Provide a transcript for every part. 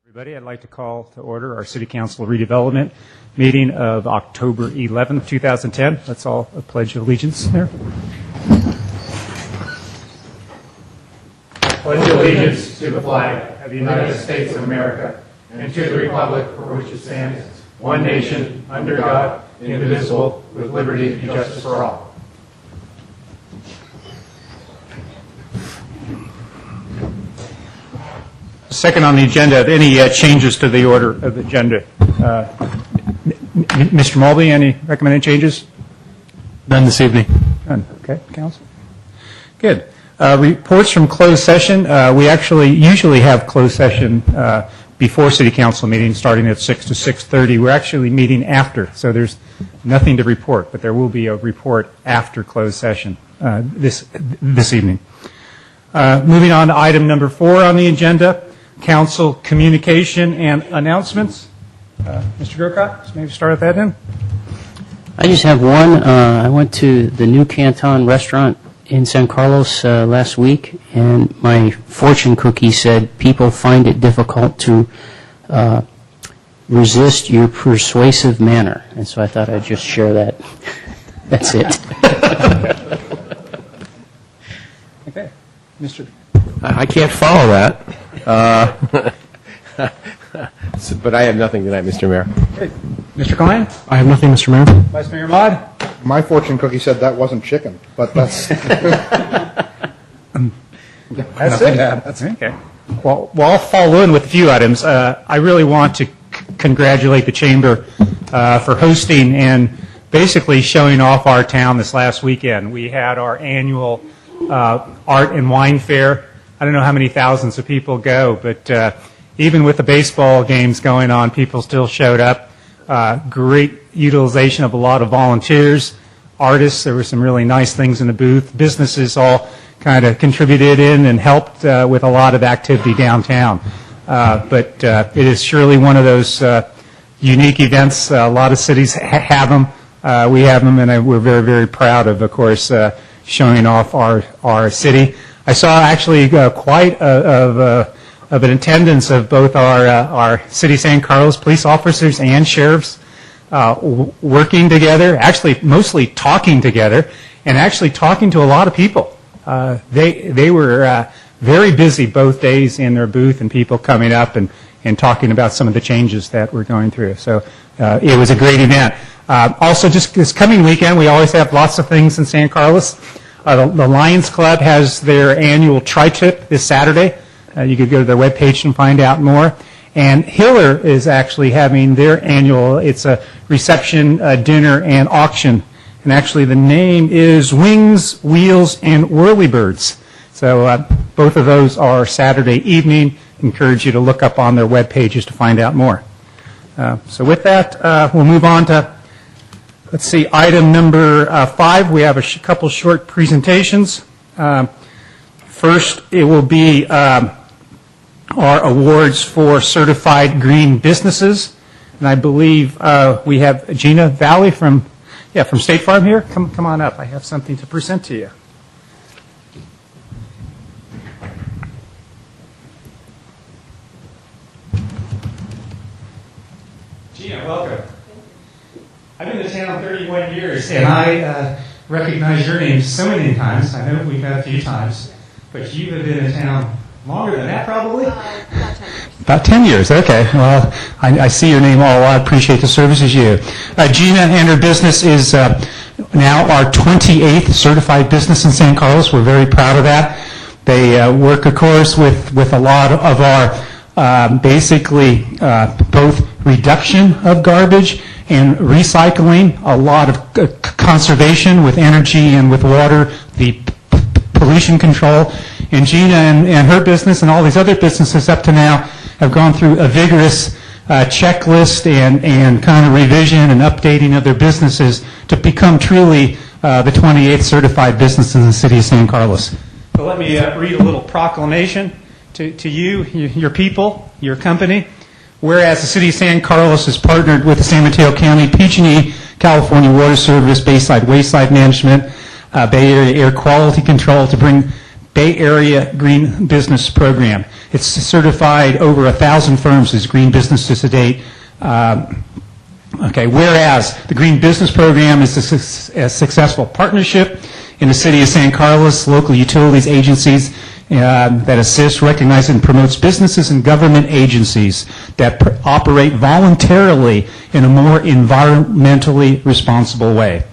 Everybody, I'd like to call to order our City Council redevelopment meeting of October 11th, 2010. Let's all pledge allegiance there. Pledge allegiance to the flag of the United States of America and to the republic for which it stands, one nation, under God, indivisible, with liberty and justice for all. Second on the agenda, any changes to the order of the agenda? Mr. Mulvey, any recommended changes? None this evening. None. Okay, Council. Good. Reports from closed session. We actually usually have closed session before City Council meetings, starting at 6 to 6:30. We're actually meeting after, so there's nothing to report, but there will be a report after closed session this evening. Moving on to item number 4 on the agenda. Council communication and announcements. Mr. Grocott, maybe start at that end. I just have one. I went to the new Canton restaurant in San Carlos last week, and my fortune cookie said people find it difficult to resist your persuasive manner. And so I thought I'd just share that. That's it. Okay. Mr. I can't follow that. But I have nothing tonight, Mr. Mayor. Okay. Mr. Klein? I have nothing, Mr. Mayor. Vice Mayor Maude? My fortune cookie said that wasn't chicken, but that's... That's it. That's okay. Well, I'll follow in with a few items. I really want to congratulate the Chamber for hosting and basically showing off our town this last weekend. We had our annual art and wine fair. I don't know how many thousands of people go, but even with the baseball games going on, people still showed up. Great utilization of a lot of volunteers, artists. There were some really nice things in the booth. Businesses all kind of contributed in and helped with a lot of activity downtown. But it is surely one of those unique events. A lot of cities have them. We have them, and we're very, very proud of course, showing off our city. I saw actually quite of an attendance of both our City of San Carlos police officers and sheriffs working together, actually mostly talking together, and actually talking to a lot of people. They were very busy both days in their booth, and people coming up and talking about some of the changes that we're going through. So it was a great event. Also, just this coming weekend, we always have lots of things in San Carlos. The Lions Club has their annual tri-tip this Saturday. You could go to their webpage and find out more. And Hiller is actually having their annual, it's a reception, dinner, and auction. And actually the name is Wings, Wheels, and Whirlybirds. So both of those are Saturday evening. Encourage you to look up on their webpages to find out more. So with that, we'll move on to, let's see, item number 5. We have a couple short presentations. First, it will be our awards for certified green businesses. And I believe we have Gina Valley from State Farm here. Come on up. I have something to present to you. Gina, welcome. I've been in town 31 years, and I recognize your name so many times. I know we've met a few times, but you have been in town longer than that, probably? About 10 years, okay. Well, I see your name all. I appreciate the services you. Gina and her business is now our 28th certified business in San Carlos. We're very proud of that. They work, of course, with a lot of our basically both reduction of garbage and recycling, a lot of conservation with energy and with water, the pollution control. And Gina and her business and all these other businesses up to now have gone through a vigorous checklist and kind of revision and updating of their businesses to become truly the 28th certified business in the city of San Carlos. So let me read a little proclamation to you, your people, your company. Whereas the City of San Carlos has partnered with the San Mateo County, PG&E, California Water Service, Bayside Wayside Management, Bay Area Air Quality Control to bring Bay Area Green Business Program. It's certified over 1,000 firms as green businesses to date. Whereas the Green Business Program is a successful partnership in the city of San Carlos, local utilities agencies that assist, recognize, and promotes businesses and government agencies that operate voluntarily in a more environmentally responsible way.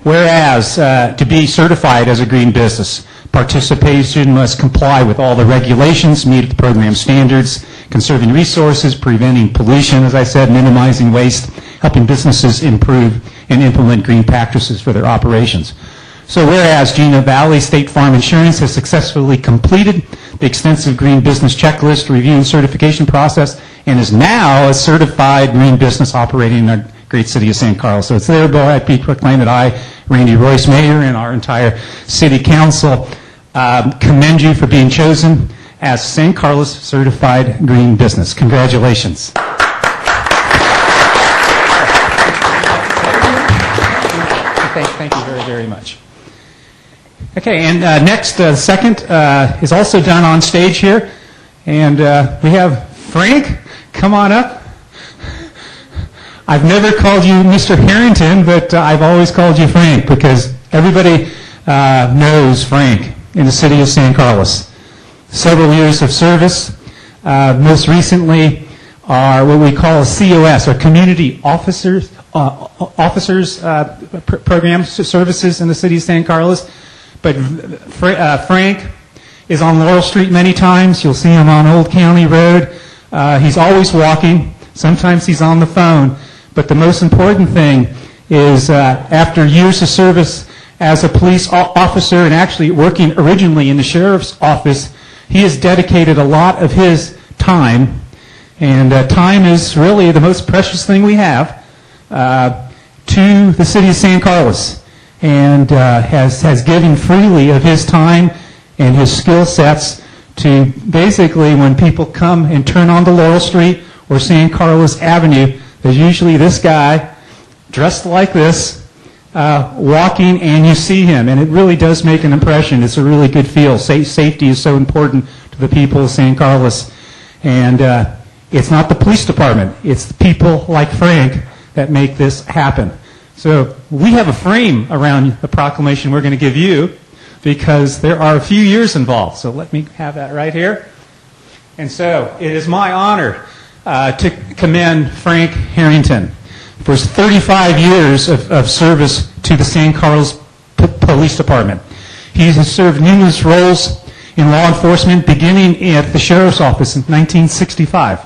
Whereas to be certified as a green business, participation must comply with all the regulations, meet the program standards, conserving resources, preventing pollution, as I said, minimizing waste, helping businesses improve and implement green practices for their operations. So whereas Gina Valley State Farm Insurance has successfully completed the extensive green business checklist review and certification process and is now a certified green business operating in our great city of San Carlos. So it's thereby I proclaim that I, Randy Royce, Mayor, and our entire City Council commend you for being chosen as San Carlos Certified Green Business. Congratulations. Thank you very, very much. Okay, and next, second is also done on stage here. And we have Frank. Come on up. I've never called you Mr. Harrington, but I've always called you Frank because everybody knows Frank in the city of San Carlos. Several years of service. Most recently are what we call COS, or Community Officers Programs Services in the city of San Carlos. But Frank is on Laurel Street many times. You'll see him on Old County Road. He's always walking. Sometimes he's on the phone. But the most important thing is after years of service as a police officer and actually working originally in the sheriff's office, he has dedicated a lot of his time, and time is really the most precious thing we have, to the city of San Carlos, and has given freely of his time and his skill sets to basically when people come and turn onto Laurel Street or San Carlos Avenue, there's usually this guy dressed like this, walking, and you see him, and it really does make an impression. It's a really good feel. Safety is so important to the people of San Carlos, and it's not the police department. It's the people like Frank that make this happen. So we have a frame around the proclamation we're going to give you because there are a few years involved. So let me have that right here. And so it is my honor to commend Frank Harrington for his 35 years of service to the San Carlos Police Department. He has served numerous roles in law enforcement, beginning at the Sheriff's Office in 1965,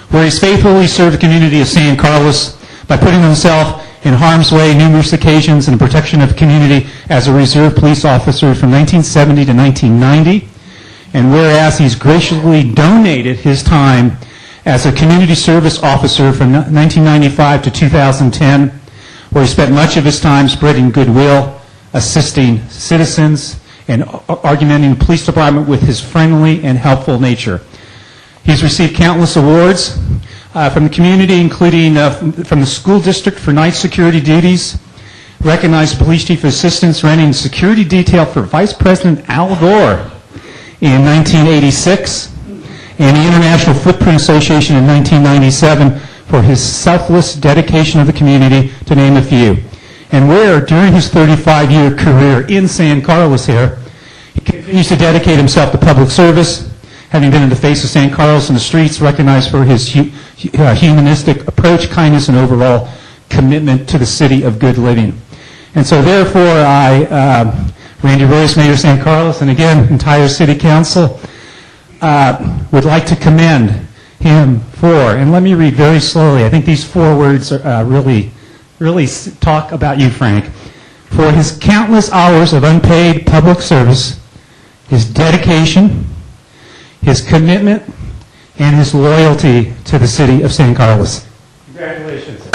where he's faithfully served the community of San Carlos by putting himself in harm's way numerous occasions in the protection of the community as a reserve police officer from 1970 to 1990. And whereas he's graciously donated his time as a community service officer from 1995 to 2010, where he spent much of his time spreading goodwill, assisting citizens, and argumenting the police department with his friendly and helpful nature. He's received countless awards from the community, including from the school district for night security duties, recognized police chief assistance running security detail for Vice President Al Gore in 1986, and the International Footprint Association in 1997 for his selfless dedication of the community, to name a few. And where, during his 35-year career in San Carlos here, he continues to dedicate himself to public service, having been in the face of San Carlos in the streets, recognized for his humanistic approach, kindness, and overall commitment to the city of good living. And so therefore, I, Randy Royce, Mayor of San Carlos, and again, entire City Council, would like to commend him for, and let me read very slowly, I think these 4 words really talk about you, Frank, for his countless hours of unpaid public service, his dedication, his commitment, and his loyalty to the city of San Carlos. Congratulations.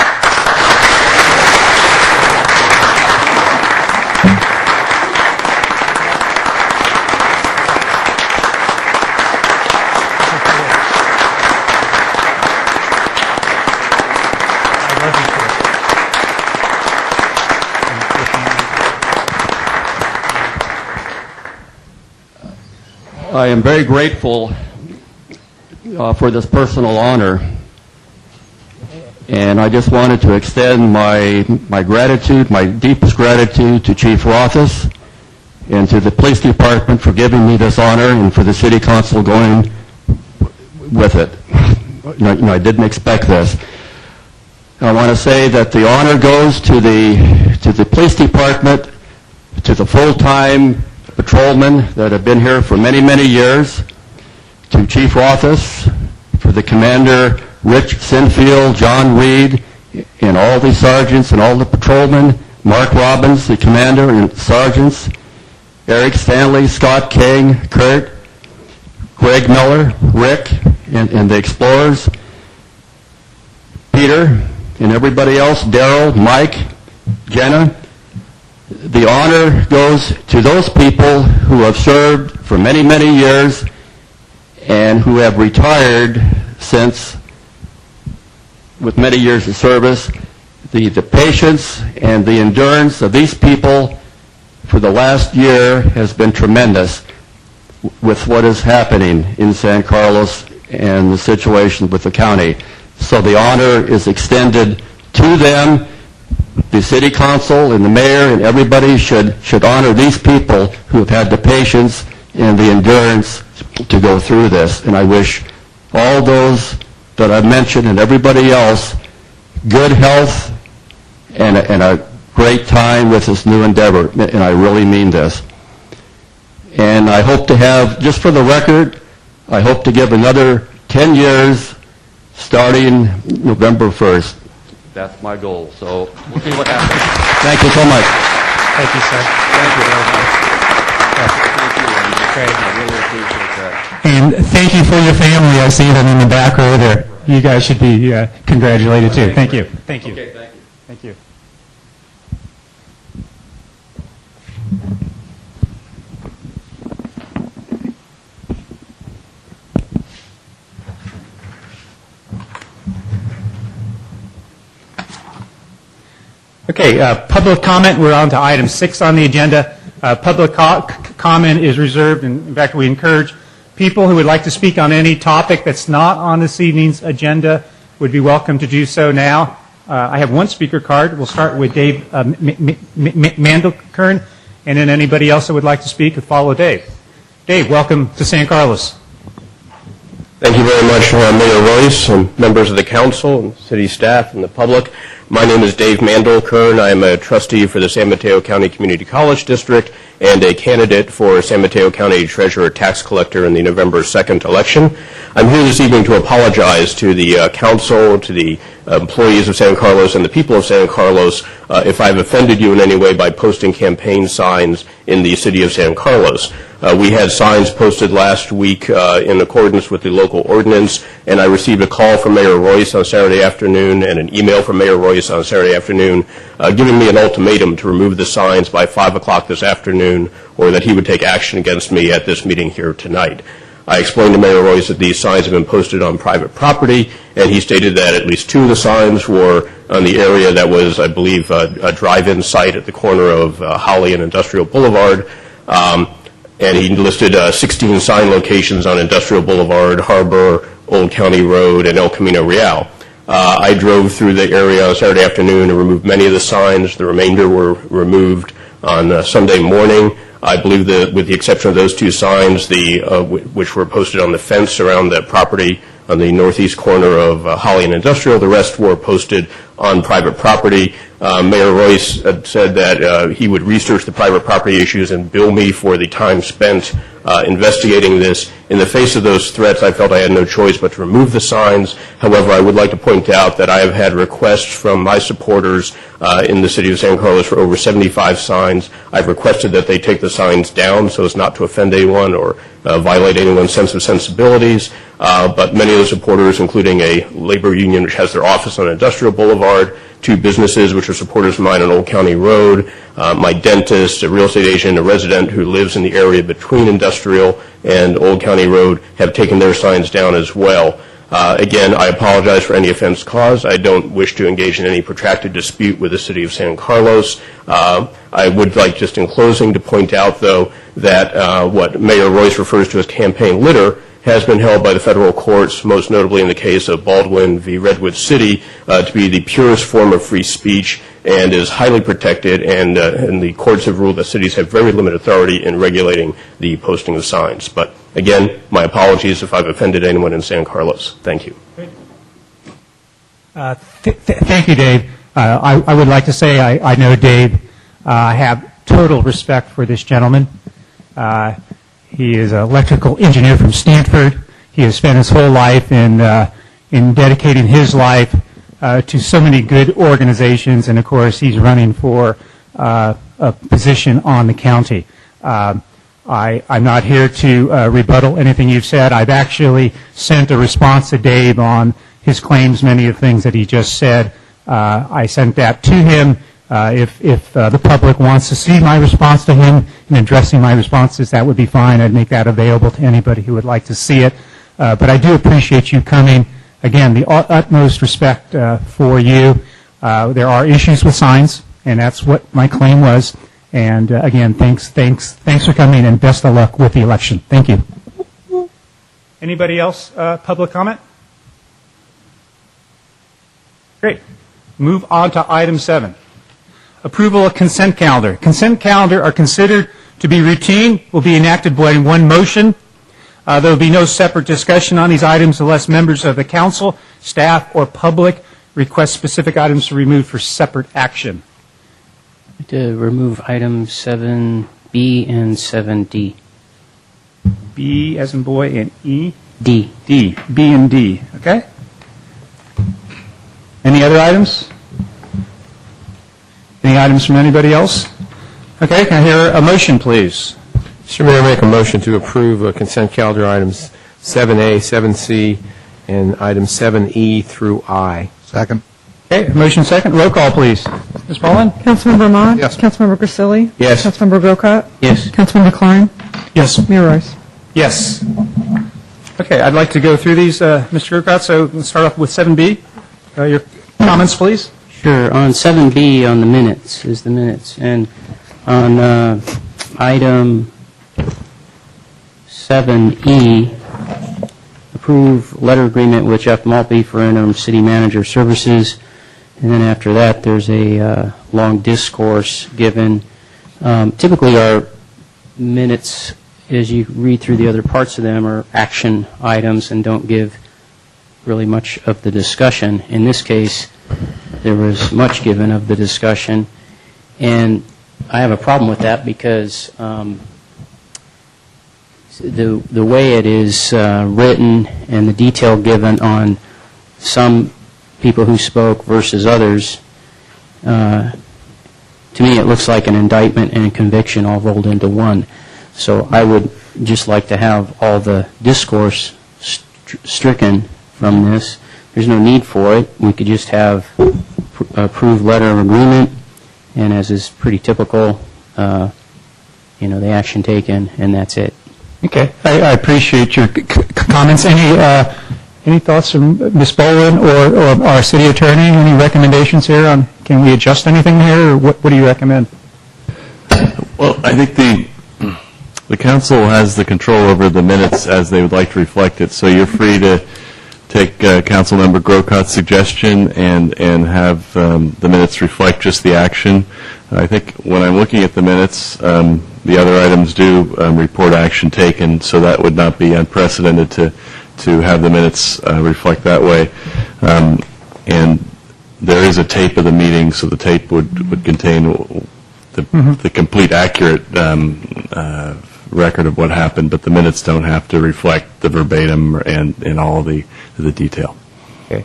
I am very grateful for this personal honor. And I just wanted to extend my gratitude, my deepest gratitude to Chief Rothus and to the police department for giving me this honor and for the city council going with it. I didn't expect this. I want to say that the honor goes to the police department, to the full-time patrolmen that have been here for many, many years, to Chief Rothus, for the commander, Rich Sinfield, John Reed, and all the sergeants and all the patrolmen, Mark Robbins, the commander, and sergeants, Eric Stanley, Scott King, Kurt, Greg Miller, Rick, and the explorers, Peter, and everybody else, Daryl, Mike, Jenna. The honor goes to those people who have served for many, many years and who have retired since, with many years of service. The patience and the endurance of these people for the last year has been tremendous with what is happening in San Carlos and the situation with the county. So the honor is extended to them. The city council and the mayor and everybody should honor these people who have had the patience and the endurance to go through this. And I wish all those that I've mentioned and everybody else good health and a great time with this new endeavor. And I really mean this. And I hope to have, just for the record, I hope to give another 10 years starting November 1st. That's my goal. So we'll see what happens. Thank you so much. Thank you, sir. Thank you very much. Great. I really appreciate that. And thank you for your family. I see them in the back row there. You guys should be congratulated, too. Thank you. Thank you. Okay, thank you. Thank you. Okay, public comment. We're on to item 6 on the agenda. Public comment is reserved, and in fact, we encourage people who would like to speak on any topic that's not on this evening's agenda would be welcome to do so now. I have one speaker card. We'll start with Dave Mandelkern, and then anybody else that would like to speak would follow Dave. Dave, welcome to San Carlos. Thank you very much, Mayor Royce, and members of the council, and city staff, and the public. My name is Dave Mandelkern. I am a trustee for the San Mateo County Community College District and a candidate for San Mateo County Treasurer Tax Collector in the November 2nd election. I'm here this evening to apologize to the council, to the employees of San Carlos, and the people of San Carlos if I've offended you in any way by posting campaign signs in the city of San Carlos. We had signs posted last week in accordance with the local ordinance, and I received a call from Mayor Royce on Saturday afternoon and an email from Mayor Royce on Saturday afternoon giving me an ultimatum to remove the signs by 5 o'clock this afternoon, or that he would take action against me at this meeting here tonight. I explained to Mayor Royce that these signs have been posted on private property, and he stated that at least 2 of the signs were on the area that was, I believe, a drive-in site at the corner of Holly and Industrial Boulevard. And he listed 16 sign locations on Industrial Boulevard, Harbor, Old County Road, and El Camino Real. I drove through the area on Saturday afternoon and removed many of the signs. The remainder were removed on Sunday morning. I believe that with the exception of those 2 signs, which were posted on the fence around the property on the northeast corner of Holly and Industrial, the rest were posted on private property. Mayor Royce said that he would research the private property issues and bill me for the time spent investigating this. In the face of those threats, I felt I had no choice but to remove the signs. However, I would like to point out that I have had requests from my supporters in the city of San Carlos for over 75 signs. I've requested that they take the signs down so as not to offend anyone or violate anyone's sense of sensibilities. But many of the supporters, including a labor union which has their office on Industrial Boulevard, 2 businesses which are supporters of mine on Old County Road, my dentist, a real estate agent, a resident who lives in the area between Industrial and Old County Road, have taken their signs down as well. Again, I apologize for any offense caused. I don't wish to engage in any protracted dispute with the city of San Carlos. I would like just in closing to point out, though, that what Mayor Royce refers to as campaign litter has been held by the federal courts, most notably in the case of Baldwin v. Redwood City, to be the purest form of free speech and is highly protected, and the courts have ruled that cities have very limited authority in regulating the posting of signs. But again, my apologies if I've offended anyone in San Carlos. Thank you. Thank you, Dave. I would like to say I know Dave. I have total respect for this gentleman. He is an electrical engineer from Stanford. He has spent his whole life in dedicating his life to so many good organizations, and of course he's running for a position on the county. I'm not here to rebuttal anything you've said. I've actually sent a response to Dave on his claims, many of the things that he just said. I sent that to him. If the public wants to see my response to him and addressing my responses, that would be fine. I'd make that available to anybody who would like to see it. But I do appreciate you coming. Again, the utmost respect for you. There are issues with signs, and that's what my claim was. And again, thanks for coming, and best of luck with the election. Thank you. Anybody else? Public comment? Great. Move on to item 7. Approval of consent calendar. Consent calendar are considered to be routine, will be enacted by one motion. There will be no separate discussion on these items unless members of the council, staff, or public request specific items to be removed for separate action. I'd like to remove items 7B and 7D. B as in boy and E? D. D. B and D. Okay? Any other items? Any items from anybody else? Okay, can I hear a motion, please? Mr. Mayor, I make a motion to approve consent calendar items 7A, 7C, and items 7E through I. Second. Okay, motion second. Roll call, please. Ms. Boland? Councilmember Mott? Yes. Councilmember Grisilli? Yes. Councilmember Grocott? Yes. Councilmember Klein? Yes. Mayor Royce? Yes. Okay, I'd like to go through these, Mr. Grocott, so let's start off with 7B. Your comments, please. Sure. On 7B, on the minutes, is the minutes. And on item 7E, approve letter agreement with Jeff Maltby for interim city manager services. And then after that, there's a long discourse given. Typically, our minutes, as you read through the other parts of them, are action items and don't give really much of the discussion. In this case, there was much given of the discussion, and I have a problem with that because the way it is written and the detail given on some people who spoke versus others, to me it looks like an indictment and a conviction all rolled into one. So I would just like to have all the discourse stricken from this. There's no need for it. We could just have approved letter of agreement, and as is pretty typical, the action taken, and that's it. Okay, I appreciate your comments. Any thoughts from Ms. Boland or our city attorney? Any recommendations here on can we adjust anything here, or what do you recommend? Well, I think the council has the control over the minutes as they would like to reflect it, so you're free to take Councilmember Grocott's suggestion and have the minutes reflect just the action. I think when I'm looking at the minutes, the other items do report action taken, so that would not be unprecedented to have the minutes reflect that way. And there is a tape of the meeting, so the tape would contain the complete, accurate record of what happened, but the minutes don't have to reflect the verbatim and all of the detail. Okay.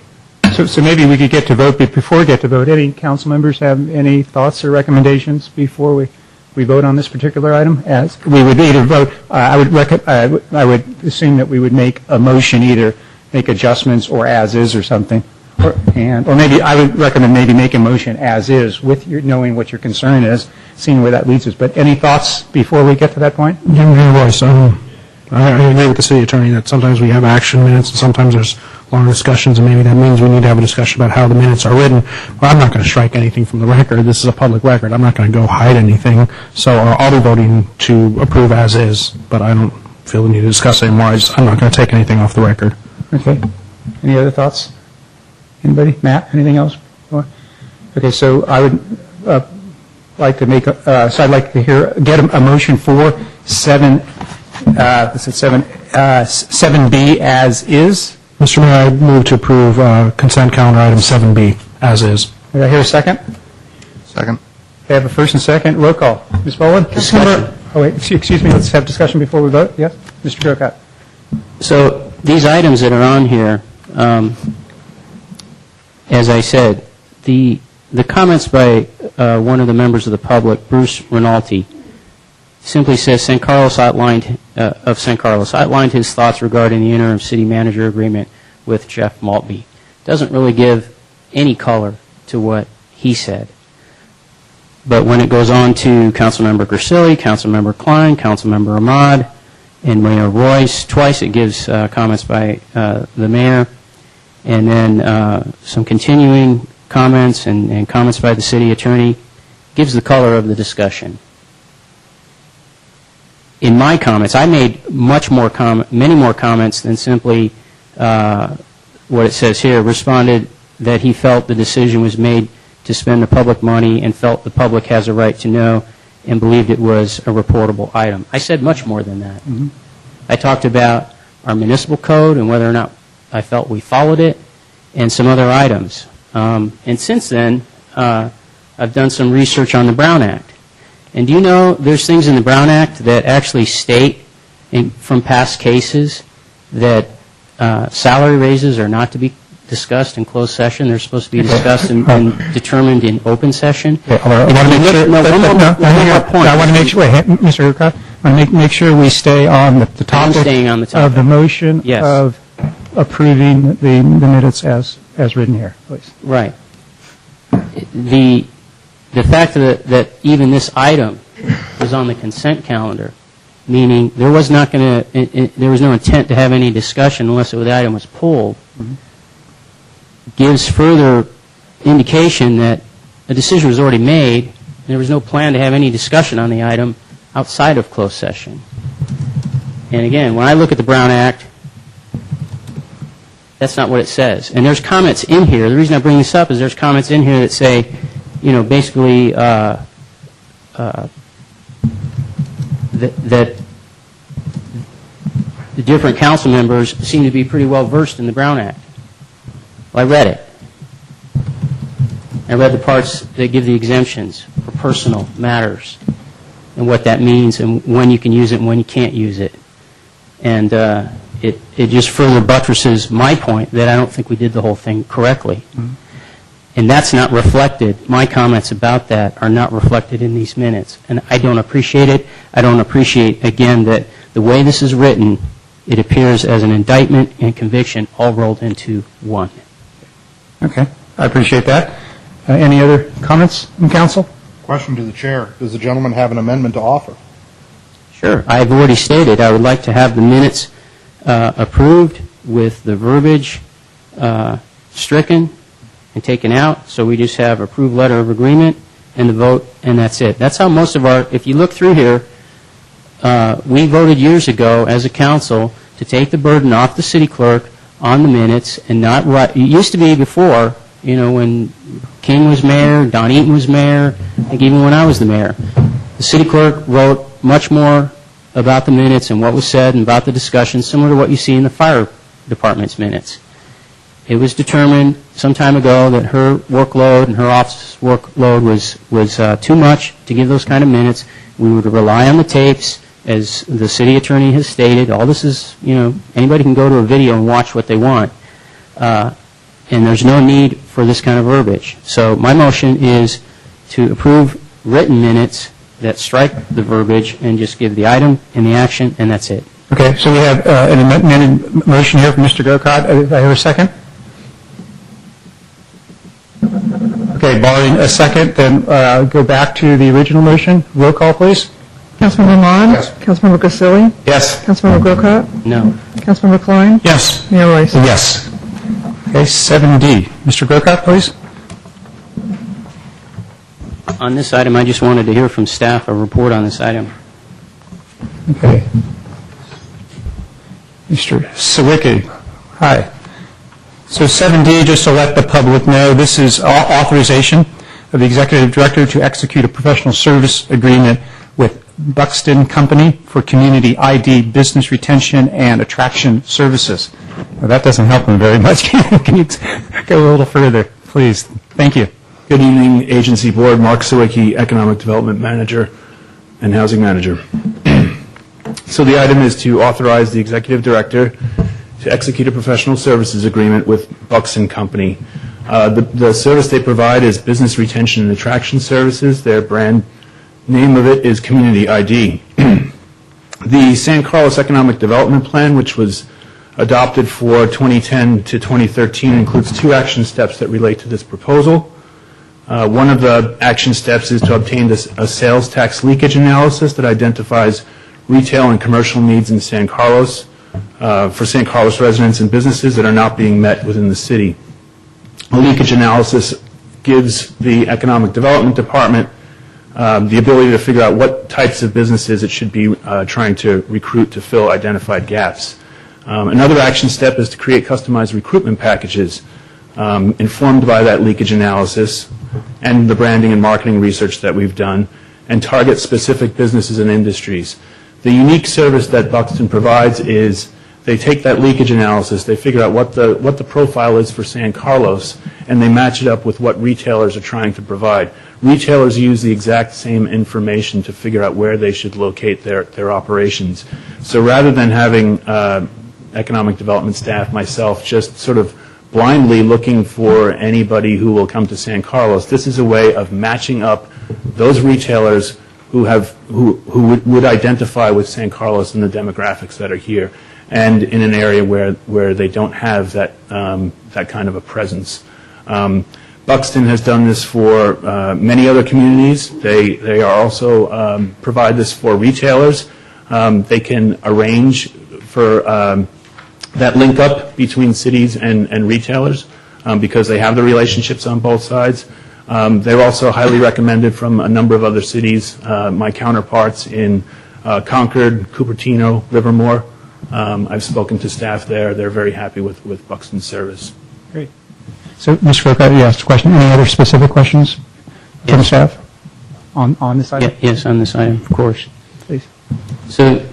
So maybe we could get to vote, but before we get to vote, any council members have any thoughts or recommendations before we vote on this particular item? As we would either vote, I would assume that we would make a motion, either make adjustments or as is or something, or maybe I would recommend maybe make a motion as is with knowing what your concern is, seeing where that leads us. But any thoughts before we get to that point? Mayor Royce, I agree with the city attorney that sometimes we have action minutes and sometimes there's longer discussions, and maybe that means we need to have a discussion about how the minutes are written. Well, I'm not going to strike anything from the record. This is a public record. I'm not going to go hide anything. So I'll be voting to approve as is, but I don't feel the need to discuss it anymore. I'm not going to take anything off the record. Okay. Any other thoughts? Anybody? Matt, anything else? Okay, so I would like to make, so I'd like to get a motion for 7B as is. Mr. Mayor, I move to approve consent calendar item 7B as is. Did I hear a second? Second. Okay, I have a first and second. Roll call. Ms. Boland? Discussion. Oh, wait, excuse me, let's have discussion before we vote. Yes? Mr. Grocott? So these items that are on here, as I said, the comments by one of the members of the public, Bruce Rinaldi, simply says San Carlos outlined his thoughts regarding the interim city manager agreement with Jeff Maltby. Doesn't really give any color to what he said. But when it goes on to Councilmember Grisilli, Councilmember Klein, Councilmember Ahmad, and Mayor Royce, twice it gives comments by the mayor, and then some continuing comments and comments by the city attorney, gives the color of the discussion. In my comments, I made many more comments than simply what it says here. Responded that he felt the decision was made to spend the public money and felt the public has a right to know and believed it was a reportable item. I said much more than that. Mm-hmm. I talked about our municipal code and whether or not I felt we followed it and some other items. And since then, I've done some research on the Brown Act. And do you know there's things in the Brown Act that actually state from past cases that salary raises are not to be discussed in closed session. They're supposed to be discussed and determined in open session. I want to make sure, Mr. Grocott, I want to make sure we stay on the topic of the motion of approving the minutes as written here, please. Right. The fact that even this item was on the consent calendar, meaning there was no intent to have any discussion unless the item was pulled, gives further indication that a decision was already made and there was no plan to have any discussion on the item outside of closed session. And again, when I look at the Brown Act, that's not what it says. And there's comments in here. The reason I bring this up is there's comments in here that say, basically that the different council members seem to be pretty well versed in the Brown Act. Well, I read it. I read the parts that give the exemptions for personal matters and what that means and when you can use it and when you can't use it. And it just further buttresses my point that I don't think we did the whole thing correctly. Mm-hmm. And that's not reflected. My comments about that are not reflected in these minutes. And I don't appreciate it. I don't appreciate, again, that the way this is written, it appears as an indictment and conviction all rolled into one. Okay. I appreciate that. Any other comments from council? Question to the chair. Does the gentleman have an amendment to offer? Sure. I've already stated I would like to have the minutes approved with the verbiage stricken and taken out, so we just have approved letter of agreement and the vote, and that's it. That's how most of our, if you look through here, we voted years ago as a council to take the burden off the city clerk on the minutes and not write. It used to be before, when King was mayor, Don Eaton was mayor, I think even when I was the mayor, the city clerk wrote much more about the minutes and what was said and about the discussion, similar to what you see in the fire department's minutes. It was determined some time ago that her workload and her office's workload was too much to give those kind of minutes. We would rely on the tapes, as the city attorney has stated. All this is, anybody can go to a video and watch what they want. And there's no need for this kind of verbiage. So my motion is to approve written minutes that strike the verbiage and just give the item and the action, and that's it. Okay, so we have an amended motion here from Mr. Grocott. I hear a second? Okay, barring a second, then go back to the original motion. Roll call, please. Councilmember Mon? Yes. Councilmember Grisilli? Yes. Councilmember Grocott? No. Councilmember Klein? Yes. Mayor Royce? Yes. Okay, 7D. Mr. Grocott, please. On this item, I just wanted to hear from staff a report on this item. Okay. Mr. Sawicki. Hi. So 7D, just to let the public know, this is authorization of the executive director to execute a professional service agreement with Buxton Company for community ID, business retention, and attraction services. Well, that doesn't help them very much. Can you go a little further, please? Thank you. Good evening, Agency Board. Mark Sawicki, Economic Development Manager and Housing Manager. So the item is to authorize the Executive Director to execute a professional services agreement with Buxton Company. The service they provide is business retention and attraction services. Their brand name of it is Community ID. The San Carlos Economic Development Plan, which was adopted for 2010 to 2013, includes 2 action steps that relate to this proposal. One of the action steps is to obtain a sales tax leakage analysis that identifies retail and commercial needs in San Carlos for San Carlos residents and businesses that are not being met within the city. A leakage analysis gives the Economic Development Department the ability to figure out what types of businesses it should be trying to recruit to fill identified gaps. Another action step is to create customized recruitment packages informed by that leakage analysis and the branding and marketing research that we've done, and target specific businesses and industries. The unique service that Buxton provides is they take that leakage analysis, they figure out what the profile is for San Carlos, and they match it up with what retailers are trying to provide. Retailers use the exact same information to figure out where they should locate their operations. So rather than having economic development staff, myself, just sort of blindly looking for anybody who will come to San Carlos, this is a way of matching up those retailers who would identify with San Carlos and the demographics that are here, and in an area where they don't have that kind of a presence. Buxton has done this for many other communities. They are also provide this for retailers. They can arrange for that link up between cities and retailers because they have the relationships on both sides. They're also highly recommended from a number of other cities. My counterparts in Concord, Cupertino, Livermore. I've spoken to staff there. They're very happy with Buxton's service. Great. So, Mr. Grocott, you asked a question. Any other specific questions from the staff on this item? Yes, on this item, of course. Please. So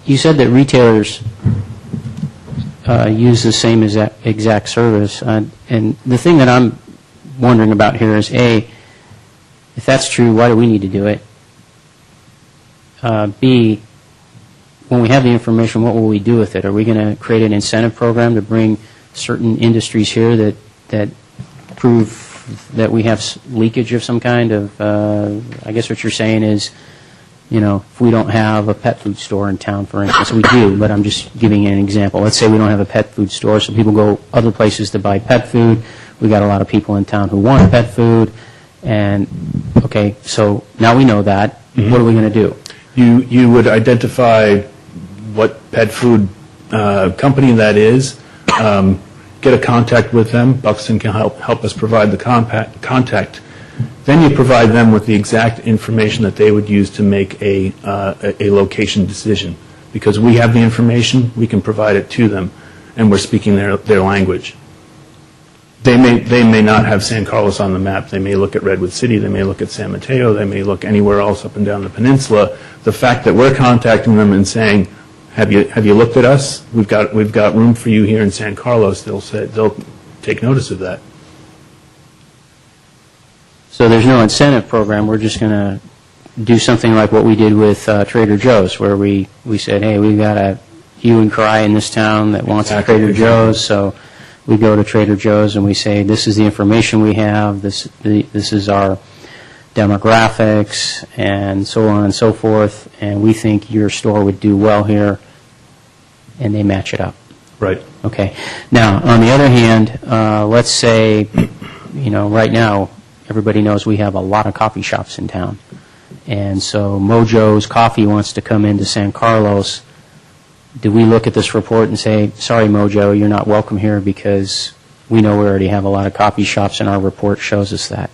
you said that retailers use the same exact service. And the thing that I'm wondering about here is, A, if that's true, why do we need to do it? B, when we have the information, what will we do with it? Are we going to create an incentive program to bring certain industries here that prove that we have leakage of some kind of, I guess what you're saying is, you know, if we don't have a pet food store in town, for instance, we do, but I'm just giving you an example. Let's say we don't have a pet food store, so people go other places to buy pet food. We got a lot of people in town who want pet food, and, okay, so now we know that. Mm-hmm. What are we going to do? You would identify what pet food company that is, get a contact with them. Buxton can help us provide the contact. Then you provide them with the exact information that they would use to make a location decision. Because we have the information, we can provide it to them, and we're speaking their language. They may not have San Carlos on the map. They may look at Redwood City. They may look at San Mateo. They may look anywhere else up and down the peninsula. The fact that we're contacting them and saying, "Have you looked at us? We've got room for you here in San Carlos." They'll take notice of that. So there's no incentive program. We're just going to do something like what we did with Trader Joe's, where we said, "Hey, we've got a hue and cry in this town that wants a Trader Joe's." So we go to Trader Joe's and we say, "This is the information we have. This is our demographics, and so on and so forth. And we think your store would do well here," and they match it up. Right. Okay. Now, on the other hand, let's say, right now, everybody knows we have a lot of coffee shops in town. And so Mojo's Coffee wants to come into San Carlos. Do we look at this report and say, "Sorry, Mojo, you're not welcome here because we know we already have a lot of coffee shops, and our report shows us that.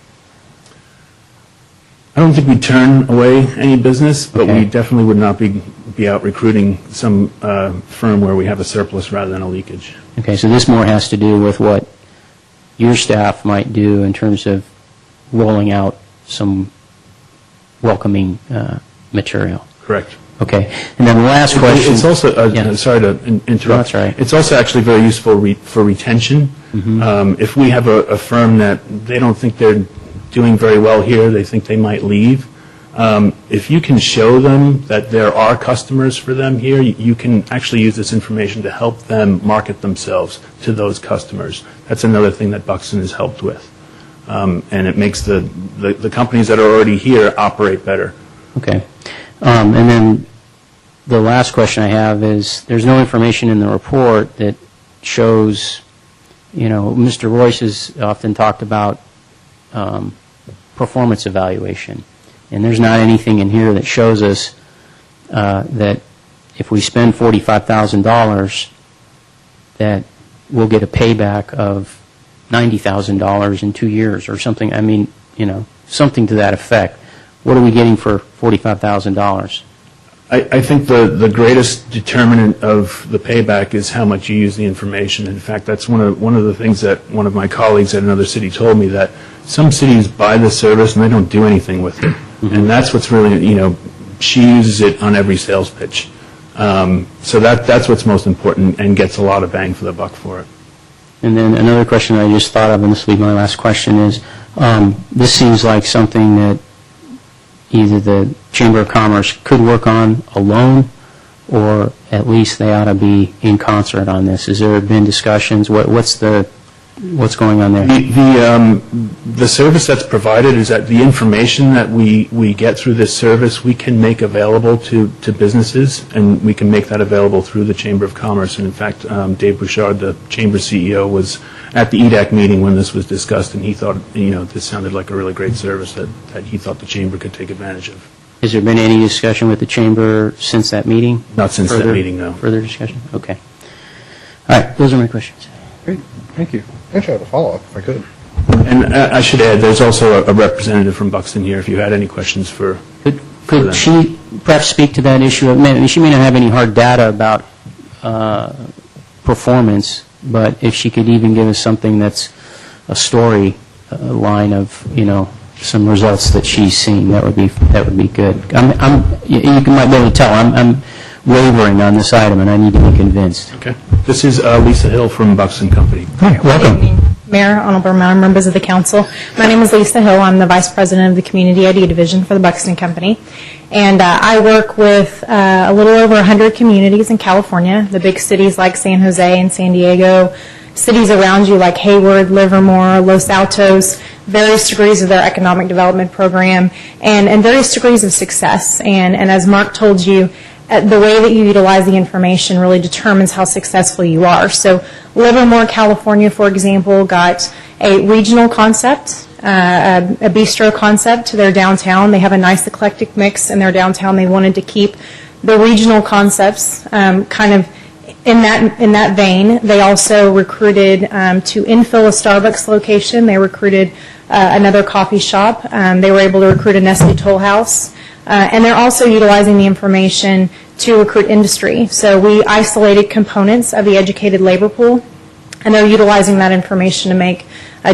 I don't think we turn away any business, but Okay. we definitely would not be out recruiting some firm where we have a surplus rather than a leakage. Okay, so this more has to do with what your staff might do in terms of rolling out some welcoming material. Correct. Okay, and then the last question. It's also, Yeah. sorry to interrupt. No, that's all right. It's also actually very useful for retention. If we have a firm that they don't think they're doing very well here, they think they might leave, if you can show them that there are customers for them here, you can actually use this information to help them market themselves to those customers. That's another thing that Buxton has helped with. And it makes the companies that are already here operate better. Okay. And then the last question I have is, there's no information in the report that shows, Mr. Royce has often talked about performance evaluation. And there's not anything in here that shows us that if we spend $45,000, that we'll get a payback of $90,000 in 2 years or something. I mean, something to that effect. What are we getting for $45,000? I think the greatest determinant of the payback is how much you use the information. In fact, that's one of the things that one of my colleagues at another city told me, that some cities buy the service and they don't do anything with it. And that's what's really, she uses it on every sales pitch. So that's what's most important and gets a lot of bang for the buck for it. And then another question I just thought of, and this will be my last question, is this seems like something that either the Chamber of Commerce could work on alone, or at least they ought to be in concert on this. Has there been discussions? What's going on there? The service that's provided is that the information that we get through this service, we can make available to businesses, and we can make that available through the Chamber of Commerce. And in fact, Dave Bouchard, the Chamber CEO, was at the EDAC meeting when this was discussed, and he thought, this sounded like a really great service that he thought the Chamber could take advantage of. Has there been any discussion with the Chamber since that meeting? Not since that meeting, no. Further discussion? Okay. All right, those are my questions. Great, thank you. Actually, I have a follow-up, if I could. And I should add, there's also a representative from Buxton here if you had any questions for Could them. she perhaps speak to that issue? She may not have any hard data about performance, but if she could even give us something that's a story line of, some results that she's seen, that would be good. You might be able to tell, I'm wavering on this item, and I need to be convinced. Okay. This is Lisa Hill from Buxton Company. Hi, welcome. Good evening, Mayor, Honorable members of the council. My name is Lisa Hill. I'm the Vice President of the Community ID Division for the Buxton Company. And I work with a little over 100 communities in California, the big cities like San Jose and San Diego, cities around you like Hayward, Livermore, Los Altos, various degrees of their economic development program, and various degrees of success. And as Mark told you, the way that you utilize the information really determines how successful you are. So Livermore, California, for example, got a regional concept, a bistro concept to their downtown. They have a nice eclectic mix in their downtown. They wanted to keep the regional concepts kind of in that vein. They also recruited to infill a Starbucks location. They recruited another coffee shop. They were able to recruit a Nestle Toll House. And they're also utilizing the information to recruit industry. So we isolated components of the educated labor pool, and they're utilizing that information to make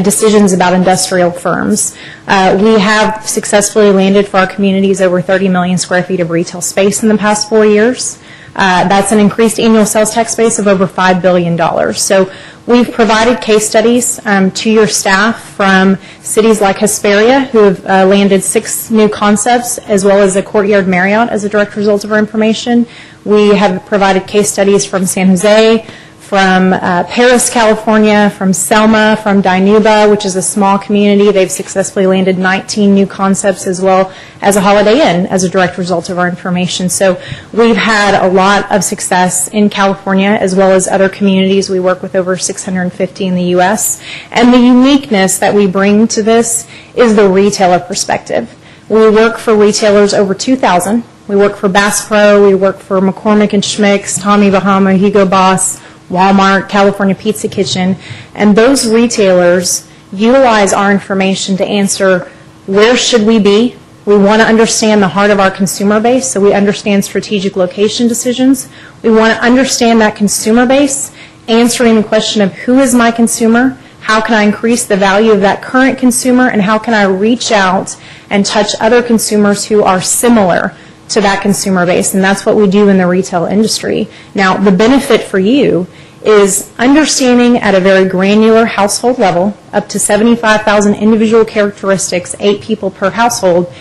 decisions about industrial firms. We have successfully landed for our communities over 30 million square feet of retail space in the past 4 years. That's an increased annual sales tax base of over $5 billion. So we've provided case studies to your staff from cities like Hesperia, who have landed 6 new concepts, as well as a Courtyard Marriott as a direct result of our information. We have provided case studies from San Jose, from Paris, California, from Selma, from Dinuba, which is a small community. They've successfully landed 19 new concepts, as well as a Holiday Inn as a direct result of our information. So we've had a lot of success in California, as well as other communities. We work with over 650 in the U.S. And the uniqueness that we bring to this is the retailer perspective. We work for retailers over 2,000. We work for Bass Pro. We work for McCormick & Schmick's, Tommy Bahama, Hugo Boss, Walmart, California Pizza Kitchen, and those retailers utilize our information to answer where should we be. We want to understand the heart of our consumer base, so we understand strategic location decisions. We want to understand that consumer base, answering the question of who is my consumer, how can I increase the value of that current consumer, and how can I reach out and touch other consumers who are similar to that consumer base, and that's what we do in the retail industry. Now, the benefit for you is understanding at a very granular household level, up to 75,000 individual characteristics, 8 people per household,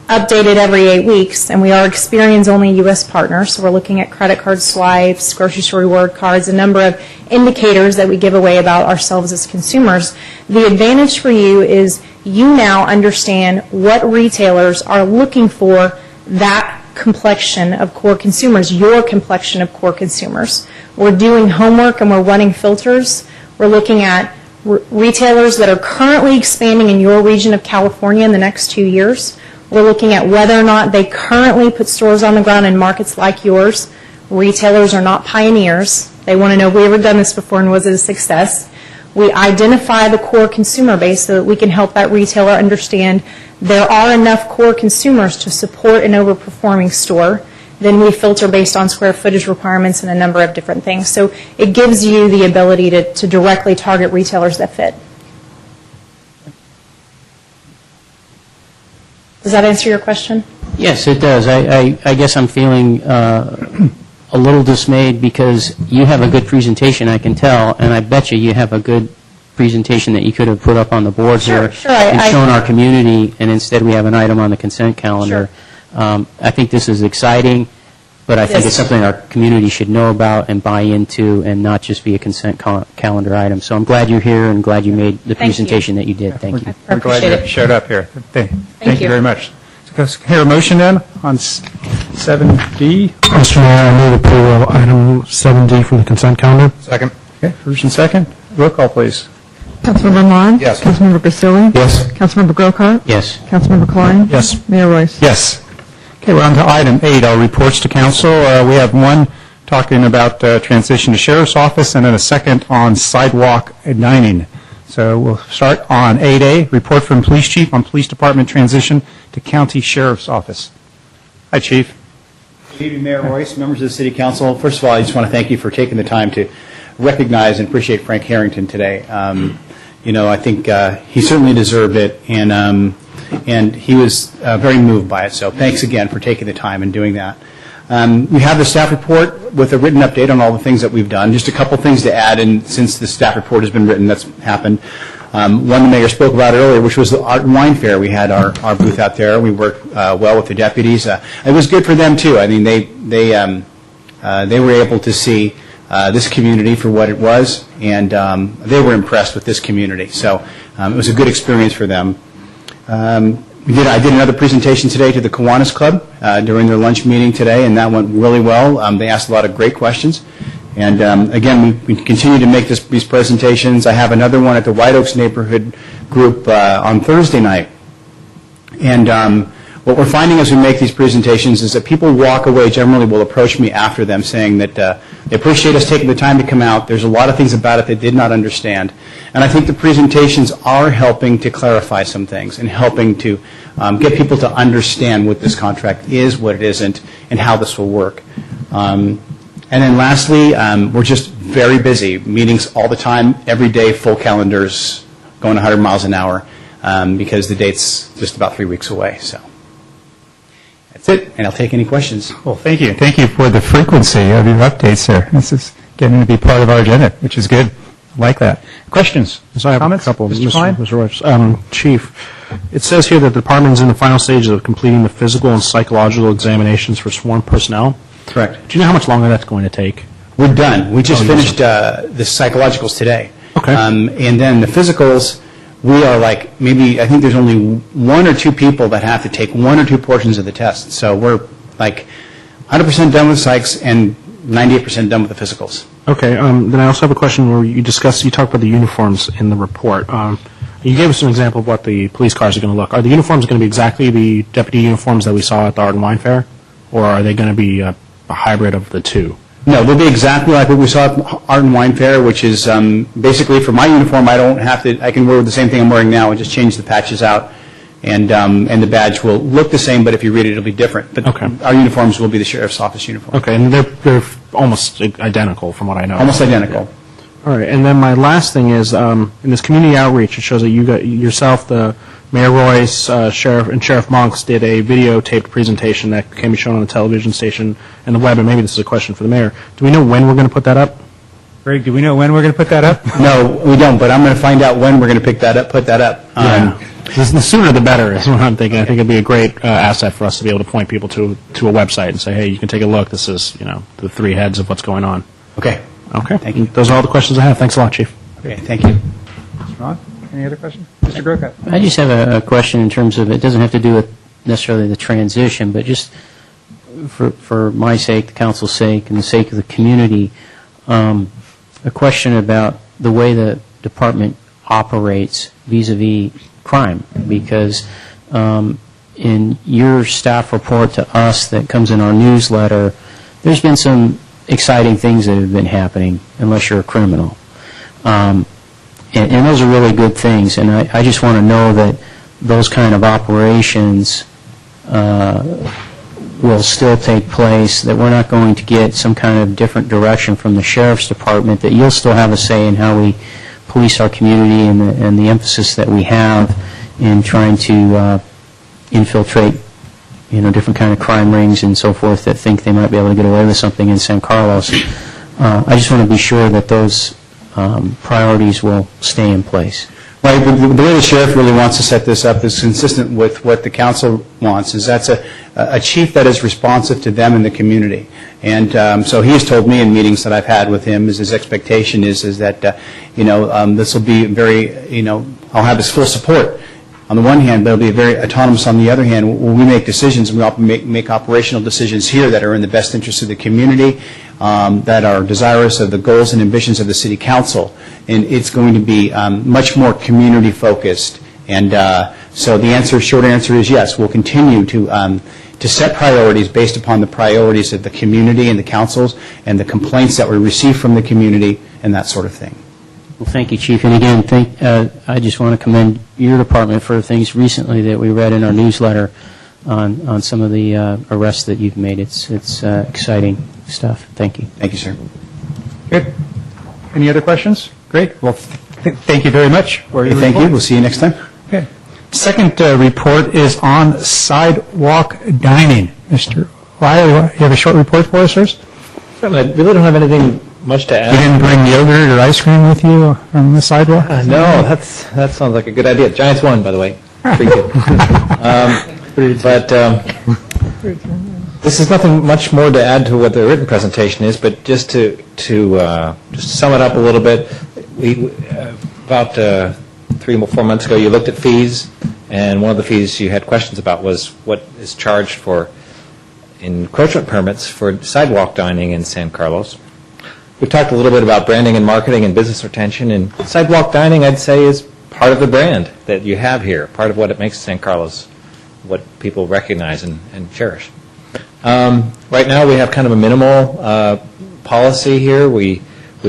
updated every 8 weeks, and we are Experian-only U.S. partners, so we're looking at credit card swipes, grocery store reward cards, a number of indicators that we give away about ourselves as consumers. The advantage for you is you now understand what retailers are looking for that complexion of core consumers, your complexion of core consumers. We're doing homework and we're running filters. We're looking at retailers that are currently expanding in your region of California in the next 2 years. We're looking at whether or not they currently put stores on the ground in markets like yours. Retailers are not pioneers. They want to know, have we ever done this before and was it a success? We identify the core consumer base so that we can help that retailer understand there are enough core consumers to support an overperforming store. Then we filter based on square footage requirements and a number of different things. So it gives you the ability to directly target retailers that fit. Does that answer your question? Yes, it does. I guess I'm feeling a little dismayed because you have a good presentation, I can tell, and I bet you have a good presentation that you could have put up on the board here and shown our community, and instead we have an item on the consent calendar. I think this is exciting, but I think it's something our community should know about and buy into and not just be a consent calendar item. So I'm glad you're here and glad you made the presentation that you did. Thank you. We're glad you showed up here. Thank you very much. Let's hear a motion then on 7D. Mr. Mayor, I move approval of item 7D from the consent calendar. Second. Okay, first and second. Roll call, please. Councilmember Mon? Yes. Councilmember Grisilli? Yes. Councilmember Grocott? Yes. Councilmember Klein? Yes. Mayor Royce? Yes. Okay, we're on to item 8, our reports to council. We have one talking about transition to sheriff's office and then a second on sidewalk dining. So we'll start on 8A, report from police chief on police department transition to county sheriff's office. Hi, Chief. Good evening, Mayor Royce, members of the City Council. First of all, I just want to thank you for taking the time to recognize and appreciate Frank Harrington today. I think he certainly deserved it, and he was very moved by it. So thanks again for taking the time and doing that. We have the staff report with a written update on all the things that we've done. Just a couple things to add, and since the staff report has been written, that's happened. One the mayor spoke about earlier, which was the Art and Wine Fair. We had our booth out there. We worked well with the deputies. It was good for them too. I mean, they were able to see this community for what it was, and they were impressed with this community. So it was a good experience for them. I did another presentation today to the Kiwanis Club during their lunch meeting today, and that went really well. They asked a lot of great questions. And again, we continue to make these presentations. I have another one at the White Oaks Neighborhood Group on Thursday night. And what we're finding as we make these presentations is that people walk away, generally will approach me after them saying that they appreciate us taking the time to come out. There's a lot of things about it they did not understand. And I think the presentations are helping to clarify some things and helping to get people to understand what this contract is, what it isn't, and how this will work. And then lastly, we're just very busy, meetings all the time, every day, full calendars, going 100 miles an hour, because the date's just about 3 weeks away. So that's it, and I'll take any questions. Well, thank you. Thank you for the frequency of your updates there. This is getting to be part of our agenda, which is good. I like that. Questions? So I have Comments? a couple. Mr. Klein? Mr. Royce. Chief, it says here that the department is in the final stages of completing the physical and psychological examinations for sworn personnel. Correct. Do you know how much longer that's going to take? We're done. We just finished the psychologicals today. Okay. And then the physicals, we are like maybe, I think there's only 1 or 2 people that have to take 1 or 2 portions of the test. So we're like 100% done with psychs and 98% done with the physicals. Okay. Then I also have a question where you talked about the uniforms in the report. You gave us an example of what the police cars are going to look. Are the uniforms going to be exactly the deputy uniforms that we saw at the Art and Wine Fair? Or are they going to be a hybrid of the two? No, they'll be exactly like what we saw at Art and Wine Fair, which is basically for my uniform, I don't have to, I can wear the same thing I'm wearing now and just change the patches out, and the badge will look the same, but if you read it, it'll be different. But Okay. our uniforms will be the sheriff's office uniform. Okay, and they're almost identical from what I know. Almost identical. All right, and then my last thing is, in this community outreach, it shows that you got yourself, the Mayor Royce, Sheriff, and Sheriff Monks did a videotaped presentation that can be shown on the television station and the web, and maybe this is a question for the mayor. Do we know when we're going to put that up? Greg, do we know when we're going to put that up? No, we don't, but I'm going to find out when we're going to put that up. The sooner the better is what I'm thinking. I think it'd be a great asset for us to be able to point people to a website and say, hey, you can take a look. This is, the three heads of what's going on. Okay. Okay. Thank you. Those are all the questions I have. Thanks a lot, Chief. Okay, thank you. Ron, any other questions? Mr. Grocott? I just have a question in terms of, it doesn't have to do with necessarily the transition, but just for my sake, the council's sake, and the sake of the community, a question about the way the department operates vis-a-vis crime, because in your staff report to us that comes in our newsletter, there's been some exciting things that have been happening, unless you're a criminal. And those are really good things, and I just want to know that those kind of operations will still take place, that we're not going to get some kind of different direction from the Sheriff's Department, that you'll still have a say in how we police our community and the emphasis that we have in trying to infiltrate different kind of crime rings and so forth that think they might be able to get away with something in San Carlos. I just want to be sure that those priorities will stay in place. Right, the way the sheriff really wants to set this up is consistent with what the council wants, is that's a chief that is responsive to them and the community. And so he has told me in meetings that I've had with him, is his expectation is that, this will be very, I'll have his full support on the one hand, but it'll be very autonomous on the other hand. When we make decisions, we make operational decisions here that are in the best interest of the community, that are desirous of the goals and ambitions of the city council. And it's going to be much more community focused. And so the short answer is yes, we'll continue to set priorities based upon the priorities of the community and the councils and the complaints that we receive from the community and that sort of thing. Well, thank you, Chief. And again, I just want to commend your department for things recently that we read in our newsletter on some of the arrests that you've made. It's exciting stuff. Thank you. Thank you, sir. Good. Any other questions? Great. Well, thank you very much for your Thank you. report. We'll see you next time. Okay. Second report is on sidewalk dining. Mr. Riley, you have a short report for us, sirs? I really don't have anything much to add. You didn't bring yogurt or ice cream with you on the sidewalk? No, that sounds like a good idea. Giants won, by the way. Pretty good. This is nothing much more to add to what the written presentation is, but just to sum it up a little bit, about 3 or 4 months ago, you looked at fees, and one of the fees you had questions about was what is charged for encroachment permits for sidewalk dining in San Carlos. We talked a little bit about branding and marketing and business retention, and sidewalk dining, I'd say, is part of the brand that you have here, part of what it makes San Carlos what people recognize and cherish. Right now, we have kind of a minimal policy here. We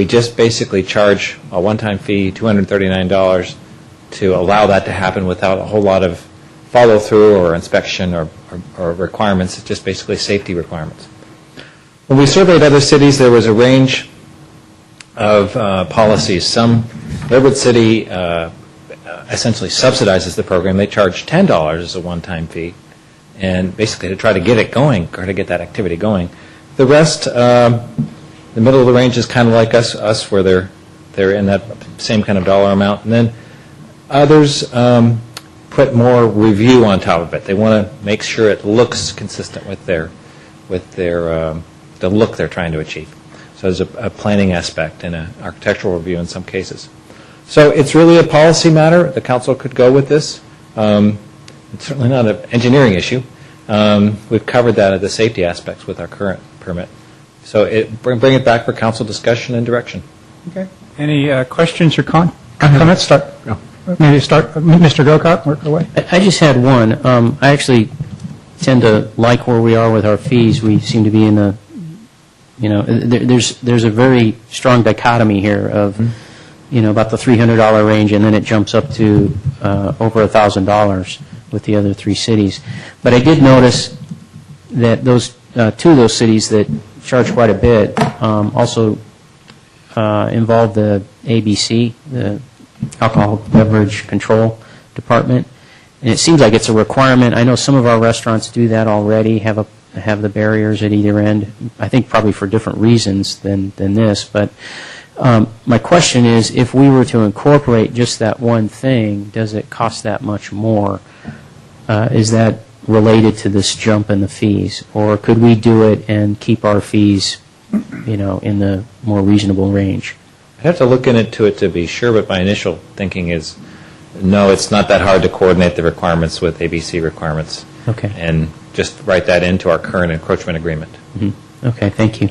just basically charge a one-time fee, $239, to allow that to happen without a whole lot of follow-through or inspection or requirements. It's just basically safety requirements. When we surveyed other cities, there was a range of policies. Redwood City essentially subsidizes the program. They charge $10 as a one-time fee, and basically to try to get it going, try to get that activity going. The rest, the middle of the range is kind of like us where they're in that same kind of dollar amount. And then others put more review on top of it. They want to make sure it looks consistent with the look they're trying to achieve. So there's a planning aspect and an architectural review in some cases. So it's really a policy matter. The council could go with this. It's certainly not an engineering issue. We've covered that at the safety aspects with our current permit. So bring it back for council discussion and direction. Okay. Any questions or comments? Maybe start, Mr. Grocott, work away. I just had one. I actually tend to like where we are with our fees. We seem to be in the there's a very strong dichotomy here of, about the $300 range, and then it jumps up to over $1,000 with the other three cities. But I did notice that those two of those cities that charge quite a bit also involve the ABC, the Alcohol Beverage Control Department. And it seems like it's a requirement. I know some of our restaurants do that already, have the barriers at either end, I think probably for different reasons than this. But my question is, if we were to incorporate just that one thing, does it cost that much more? Is that related to this jump in the fees? Or could we do it and keep our fees, in the more reasonable range? I'd have to look into it to be sure, but my initial thinking is, no, it's not that hard to coordinate the requirements with ABC requirements. Okay. And just write that into our current encroachment agreement. Mm-hmm. Okay, thank you.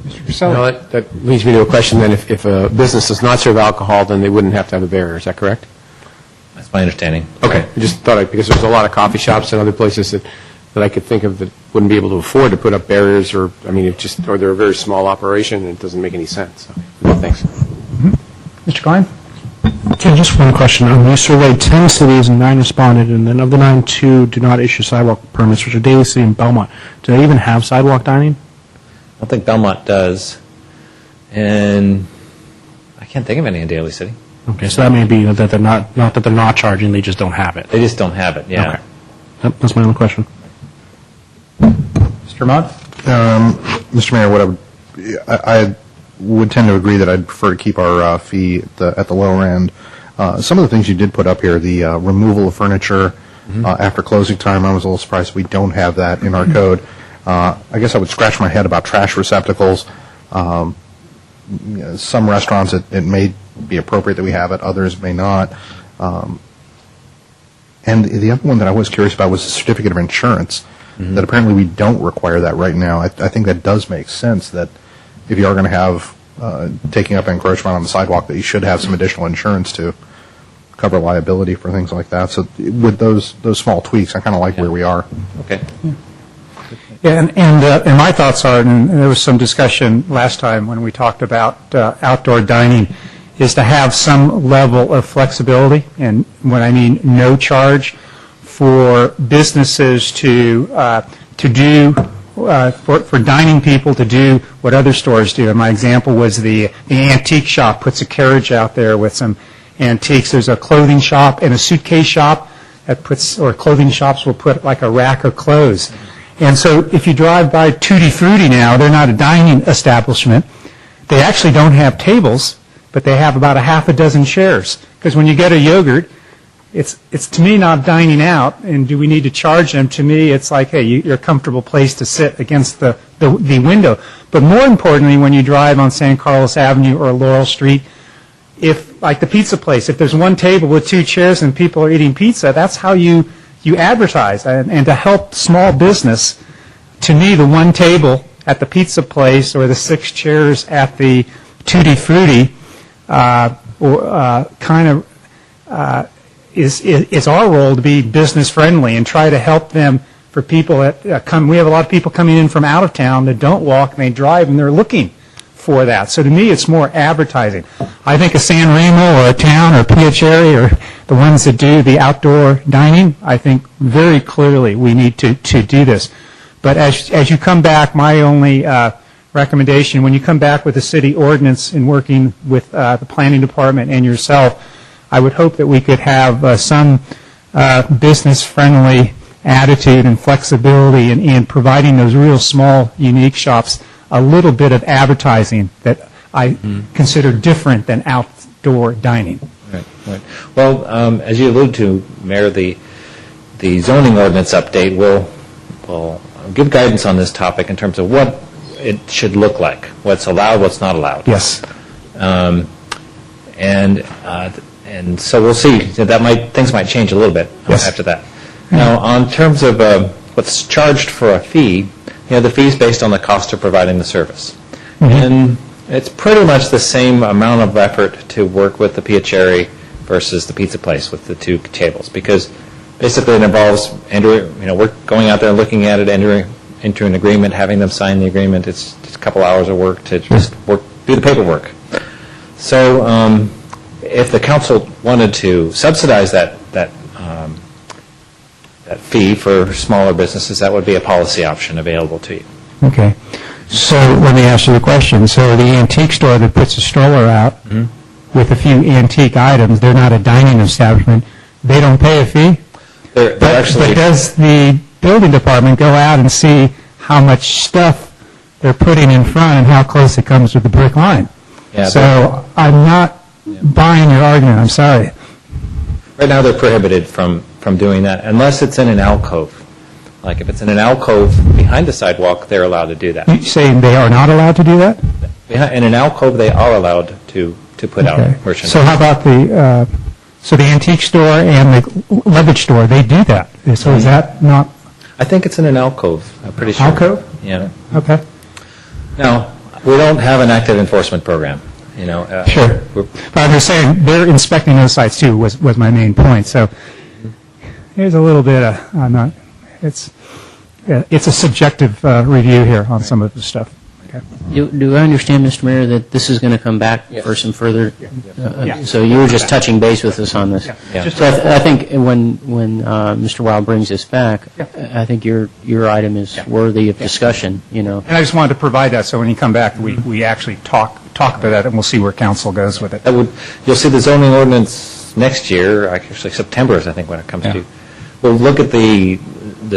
Mr. Casella? That leads me to a question then. If a business does not serve alcohol, then they wouldn't have to have a barrier. Is that correct? That's my understanding. Okay. I just thought, because there's a lot of coffee shops and other places that I could think of that wouldn't be able to afford to put up barriers, or they're a very small operation and it doesn't make any sense. So, thanks. Mr. Klein? Okay, just one question. You surveyed 10 cities and 9 responded, and then of the 9, 2 do not issue sidewalk permits, which are Daly City and Belmont. Do they even have sidewalk dining? I don't think Belmont does. And I can't think of any in Daly City. Okay, so that may be that they're not that they're not charging, they just don't have it. They just don't have it, yeah. Okay. Yep, that's my only question. Mr. Ahmad? Mr. Mayor, I would tend to agree that I'd prefer to keep our fee at the lower end. Some of the things you did put up here, the removal of furniture after closing time, I was a little surprised we don't have that in our code. I guess I would scratch my head about trash receptacles. Some restaurants, it may be appropriate that we have it, others may not. And the other one that I was curious about was the certificate of insurance, that apparently we don't require that right now. I think that does make sense, that if you are going to have taking up encroachment on the sidewalk, that you should have some additional insurance to cover liability for things like that. So with those small tweaks, I kind of like where we are. Okay. Yeah, and my thoughts are, and there was some discussion last time when we talked about outdoor dining, is to have some level of flexibility, and when I mean no charge, for businesses to do for dining people to do what other stores do. And my example was the antique shop puts a carriage out there with some antiques. There's a clothing shop and a suitcase shop that puts, or clothing shops will put like a rack of clothes. And so if you drive by Tutti Frutti now, they're not a dining establishment. They actually don't have tables, but they have about a half a dozen chairs. Because when you get a yogurt, it's to me not dining out, and do we need to charge them? To me, it's like, hey, you're a comfortable place to sit against the window. But more importantly, when you drive on San Carlos Avenue or Laurel Street, if, like the pizza place, if there's one table with 2 chairs and people are eating pizza, that's how you advertise. And to help small business, to me, the one table at the pizza place or the 6 chairs at the Tutti Frutti is our role to be business friendly and try to help them. For people that come, we have a lot of people coming in from out of town that don't walk and they drive, and they're looking for that. So to me, it's more advertising. I think a San Remo or a Town or Piacere or the ones that do the outdoor dining, I think very clearly we need to do this. But as you come back, my only recommendation, when you come back with the city ordinance and working with the planning department and yourself, I would hope that we could have some business-friendly attitude and flexibility in providing those real small, unique shops a little bit of advertising that I consider different than outdoor dining. Right. Well, as you alluded to, Mayor, the zoning ordinance update will give guidance on this topic in terms of what it should look like, what's allowed, what's not allowed. Yes. And so we'll see. Things might change a little bit after that. Now, on terms of what's charged for a fee, the fee is based on the cost of providing the service. And it's pretty much the same amount of effort to work with the Piacere versus the pizza place with the 2 tables, because basically it involves we're going out there and looking at it, into an agreement, having them sign the agreement. It's just a couple hours of work to just do the paperwork. So if the council wanted to subsidize that fee for smaller businesses, that would be a policy option available to you. Okay. So let me ask you a question. So the antique store that puts a stroller out with a few antique items, they're not a dining establishment, they don't pay a fee? They're But does the building department go out and see how much stuff they're putting in front and how close it comes with the brick line? Yeah, So I'm not buying your argument, I'm sorry. right now they're prohibited from doing that unless it's in an alcove. Like if it's in an alcove behind the sidewalk, they're allowed to do that. You saying they are not allowed to do that? In an alcove, they are allowed to put out merchandise. So how about the antique store and the luggage store, they do that. So is that not? I think it's in an alcove, I'm pretty sure. Alcove? Yeah. Okay. Now, we don't have an active enforcement program, Sure. But I'm just saying, they're inspecting those sites too, was my main point. So here's a little bit of, it's a subjective review here on some of the stuff. Okay. Do I understand, Mr. Mayor, that this is going to come back for some further? So you were just touching base with us on this. Yeah. So I think when Mr. Wild brings this back, I think your item is worthy of discussion. And I just wanted to provide that so when you come back, we actually talk about that and we'll see where council goes with it. You'll see the zoning ordinance next year, actually September is I think when it comes to. We'll look at the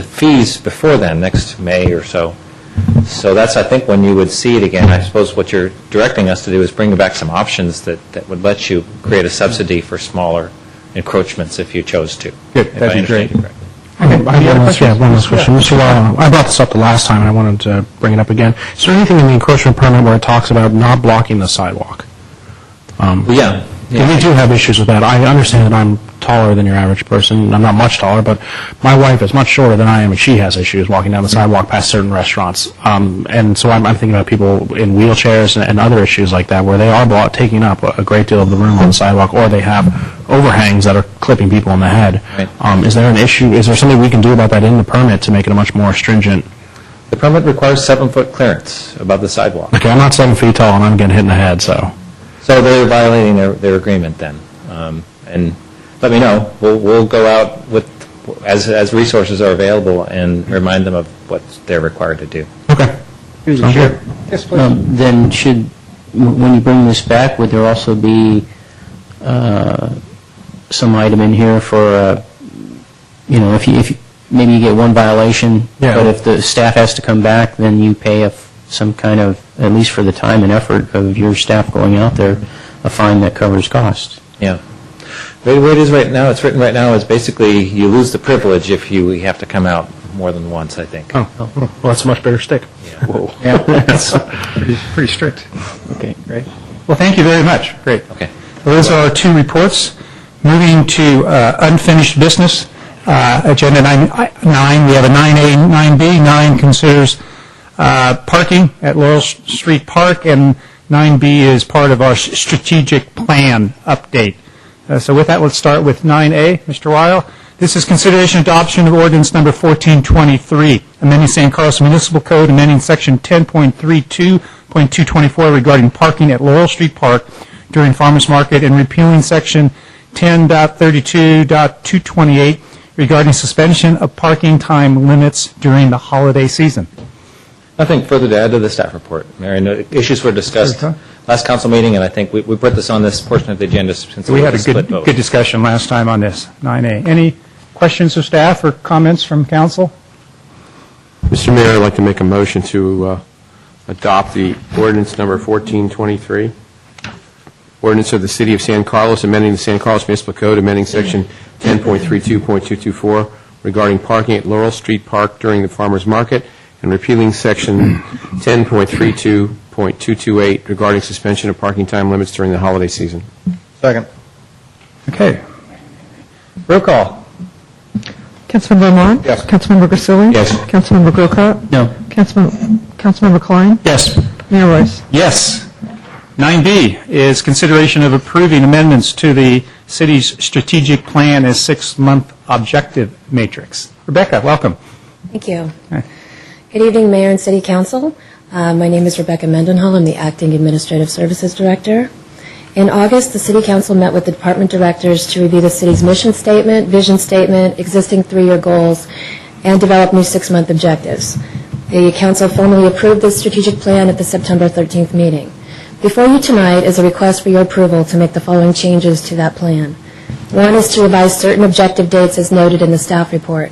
fees before then, next May or so. So that's, I think, when you would see it again. I suppose what you're directing us to do is bring back some options that would let you create a subsidy for smaller encroachments if you chose to. Good, that'd be great. I have one last question. Mr. Wild, I brought this up the last time, and I wanted to bring it up again. Is there anything in the encroachment permit where it talks about not blocking the sidewalk? Yeah. We do have issues with that. I understand that I'm taller than your average person. I'm not much taller, but my wife is much shorter than I am, and she has issues walking down the sidewalk past certain restaurants. And so I'm thinking about people in wheelchairs and other issues like that, where they are taking up a great deal of the room on the sidewalk, or they have overhangs that are clipping people in the head. Right. Is there an issue? Is there something we can do about that in the permit to make it a much more stringent? The permit requires 7-foot clearance above the sidewalk. Okay, I'm not 7 feet tall, and I'm getting hit in the head, so. So they're violating their agreement then. And let me know. We'll go out with as resources are available and remind them of what they're required to do. Okay. Sounds good. Yes, please. Then when you bring this back, would there also be some item in here for, if maybe you get one violation, but if the staff has to come back, then you pay some kind of, at least for the time and effort of your staff going out there, a fine that covers costs. Yeah. The way it is right now, it's written right now, is basically you lose the privilege if you have to come out more than once, I think. Oh, well, that's a much better stick. Yeah. Whoa. Yeah, that's pretty strict. Okay, great. Well, thank you very much. Great. Okay. Those are our two reports. Moving to unfinished business, Agenda 9, we have a 9A, 9B. 9 considers parking at Laurel Street Park, and 9B is part of our strategic plan update. So with that, let's start with 9A. Mr. Weil, this is consideration adoption of ordinance number 1423, amending San Carlos Municipal Code, amending section 10.32.224 regarding parking at Laurel Street Park during farmers market, and repealing section 10.32.228 regarding suspension of parking time limits during the holiday season. Nothing further to add to the staff report, Mayor. No issues were discussed last council meeting, and I think we put this on this portion of the agenda since We it had was a split vote. good discussion last time on this, 9A. Any questions of staff or comments from council? Mr. Mayor, I'd like to make a motion to adopt the ordinance number 1423. Ordinance of the City of San Carlos, amending the San Carlos Municipal Code, amending section 10.32.224 regarding parking at Laurel Street Park during the farmers market, and repealing section 10.32.228 regarding suspension of parking time limits during the holiday season. Second. Okay. Roll call. Councilmember Lamont? Yes. Councilmember Grisilli? Yes. Councilmember Grocott? No. Councilmember Klein? Yes. Mayor Royce? Yes. 9B is consideration of approving amendments to the city's strategic plan as 6-month objective matrix. Rebecca, welcome. Thank you. Good evening, Mayor and City Council. My name is Rebecca Mendenhall. I'm the Acting Administrative Services Director. In August, the City Council met with the department directors to review the city's mission statement, vision statement, existing 3-year goals, and develop new 6-month objectives. The Council formally approved this strategic plan at the September 13th meeting. Before you tonight is a request for your approval to make the following changes to that plan. One is to revise certain objective dates as noted in the staff report.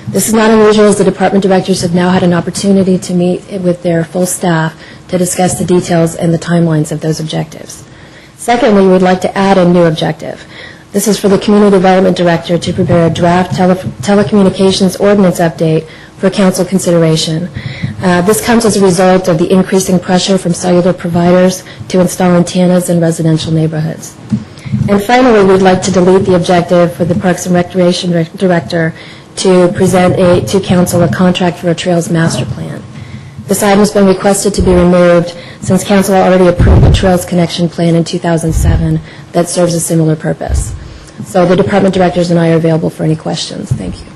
This is not unusual, as the department directors have now had an opportunity to meet with their full staff to discuss the details and the timelines of those objectives. Secondly, we would like to add a new objective. This is for the Community Development Director to prepare a draft telecommunications ordinance update for council consideration. This comes as a result of the increasing pressure from cellular providers to install antennas in residential neighborhoods. And finally, we'd like to delete the objective for the Parks and Recreation Director to present to council a contract for a Trails Master Plan. This item has been requested to be removed since council already approved the Trails Connection Plan in 2007 that serves a similar purpose. So the department directors and I are available for any questions. Thank you.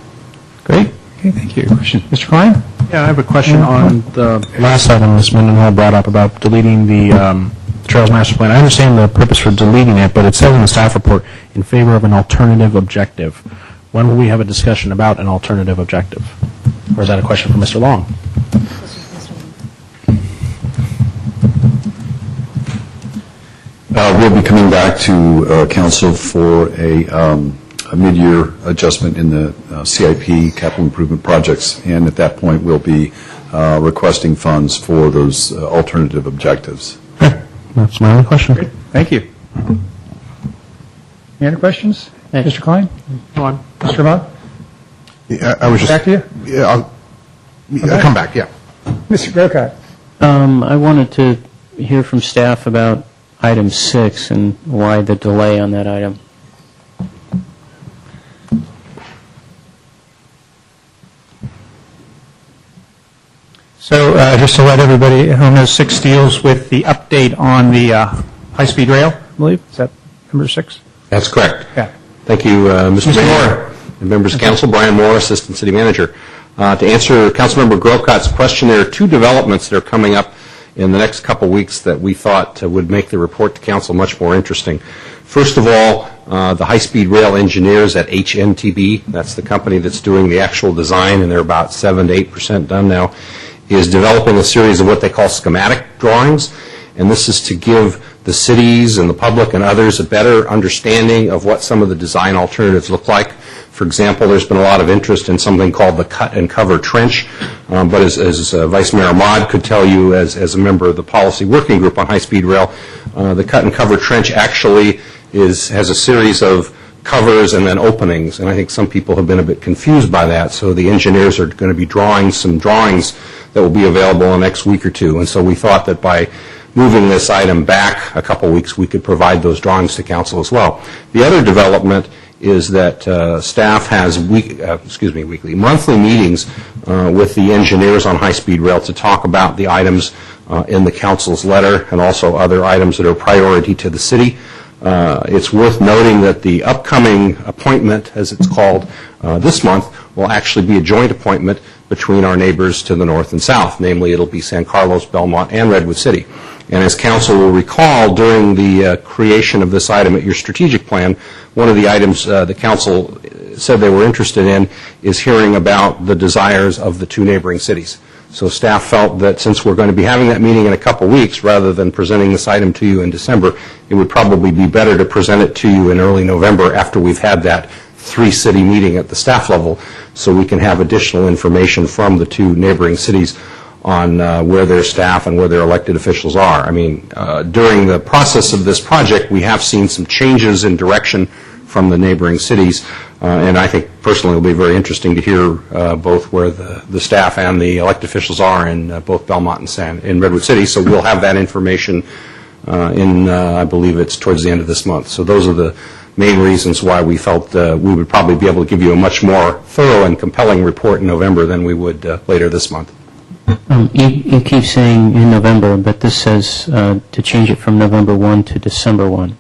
Great. Okay, thank you. Question, Mr. Klein? Yeah, I have a question on the last item Ms. Mendenhall brought up about deleting the Trails Master Plan. I understand the purpose for deleting it, but it says in the staff report, in favor of an alternative objective. When will we have a discussion about an alternative objective? Or is that a question for Mr. Long? We'll be coming back to council for a mid-year adjustment in the CIP capital improvement projects, and at that point we'll be requesting funds for those alternative objectives. Okay. That's my only question. Great. Thank you. Any other questions? Mr. Klein? Go on. Mr. Mott? Yeah, I was just... Back to you? Yeah, I'll come back, yeah. Mr. Grocott? I wanted to hear from staff about item 6 and why the delay on that item. So just to let everybody who knows, 6 deals with the update on the high-speed rail, I believe. Is that number 6? That's correct. Yeah. Thank you, Mr. Mayor and members of council. Brian Moore, Assistant City Manager. To answer Councilmember Grocott's question, there are 2 developments that are coming up in the next couple weeks that we thought would make the report to council much more interesting. First of all, the high-speed rail engineers at HNTB, that's the company that's doing the actual design, and they're about 7 to 8% done now, is developing a series of what they call schematic drawings, and this is to give the cities and the public and others a better understanding of what some of the design alternatives look like. For example, there's been a lot of interest in something called the cut and cover trench, but as Vice Mayor Ahmad could tell you as a member of the policy working group on high-speed rail, the cut and cover trench actually has a series of covers and then openings, and I think some people have been a bit confused by that, so the engineers are going to be drawing some drawings that will be available in the next week or 2, and so we thought that by moving this item back a couple weeks, we could provide those drawings to council as well. The other development is that staff has monthly meetings with the engineers on high-speed rail to talk about the items in the council's letter and also other items that are priority to the city. It's worth noting that the upcoming appointment, as it's called, this month, will actually be a joint appointment between our neighbors to the north and south. Namely, it'll be San Carlos, Belmont, and Redwood City. And as council will recall, during the creation of this item at your strategic plan, one of the items the council said they were interested in is hearing about the desires of the 2 neighboring cities. So staff felt that since we're going to be having that meeting in a couple weeks, rather than presenting this item to you in December, it would probably be better to present it to you in early November after we've had that 3-city meeting at the staff level, so we can have additional information from the 2 neighboring cities on where their staff and where their elected officials are. I mean, during the process of this project, we have seen some changes in direction from the neighboring cities, and I think personally it will be very interesting to hear both where the staff and the elected officials are in both Belmont and in Redwood City, so we'll have that information I believe it's towards the end of this month. So those are the main reasons why we felt we would probably be able to give you a much more thorough and compelling report in November than we would later this month. You keep saying in November, but this says to change it from November 1 to December 1.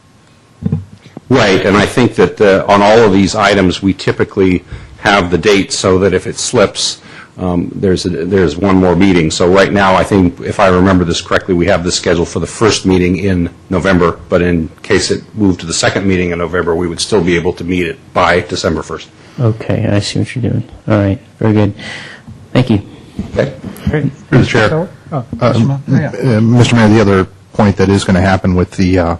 Right, and I think that on all of these items, we typically have the date so that if it slips, there's one more meeting. So right now, I think, if I remember this correctly, we have this scheduled for the first meeting in November, but in case it moved to the second meeting in November, we would still be able to meet it by December 1st. Okay, I see what you're doing. All right, very good. Thank you. Okay. Great. Through the chair. Mr. Mayor, the other point that is going to happen with the,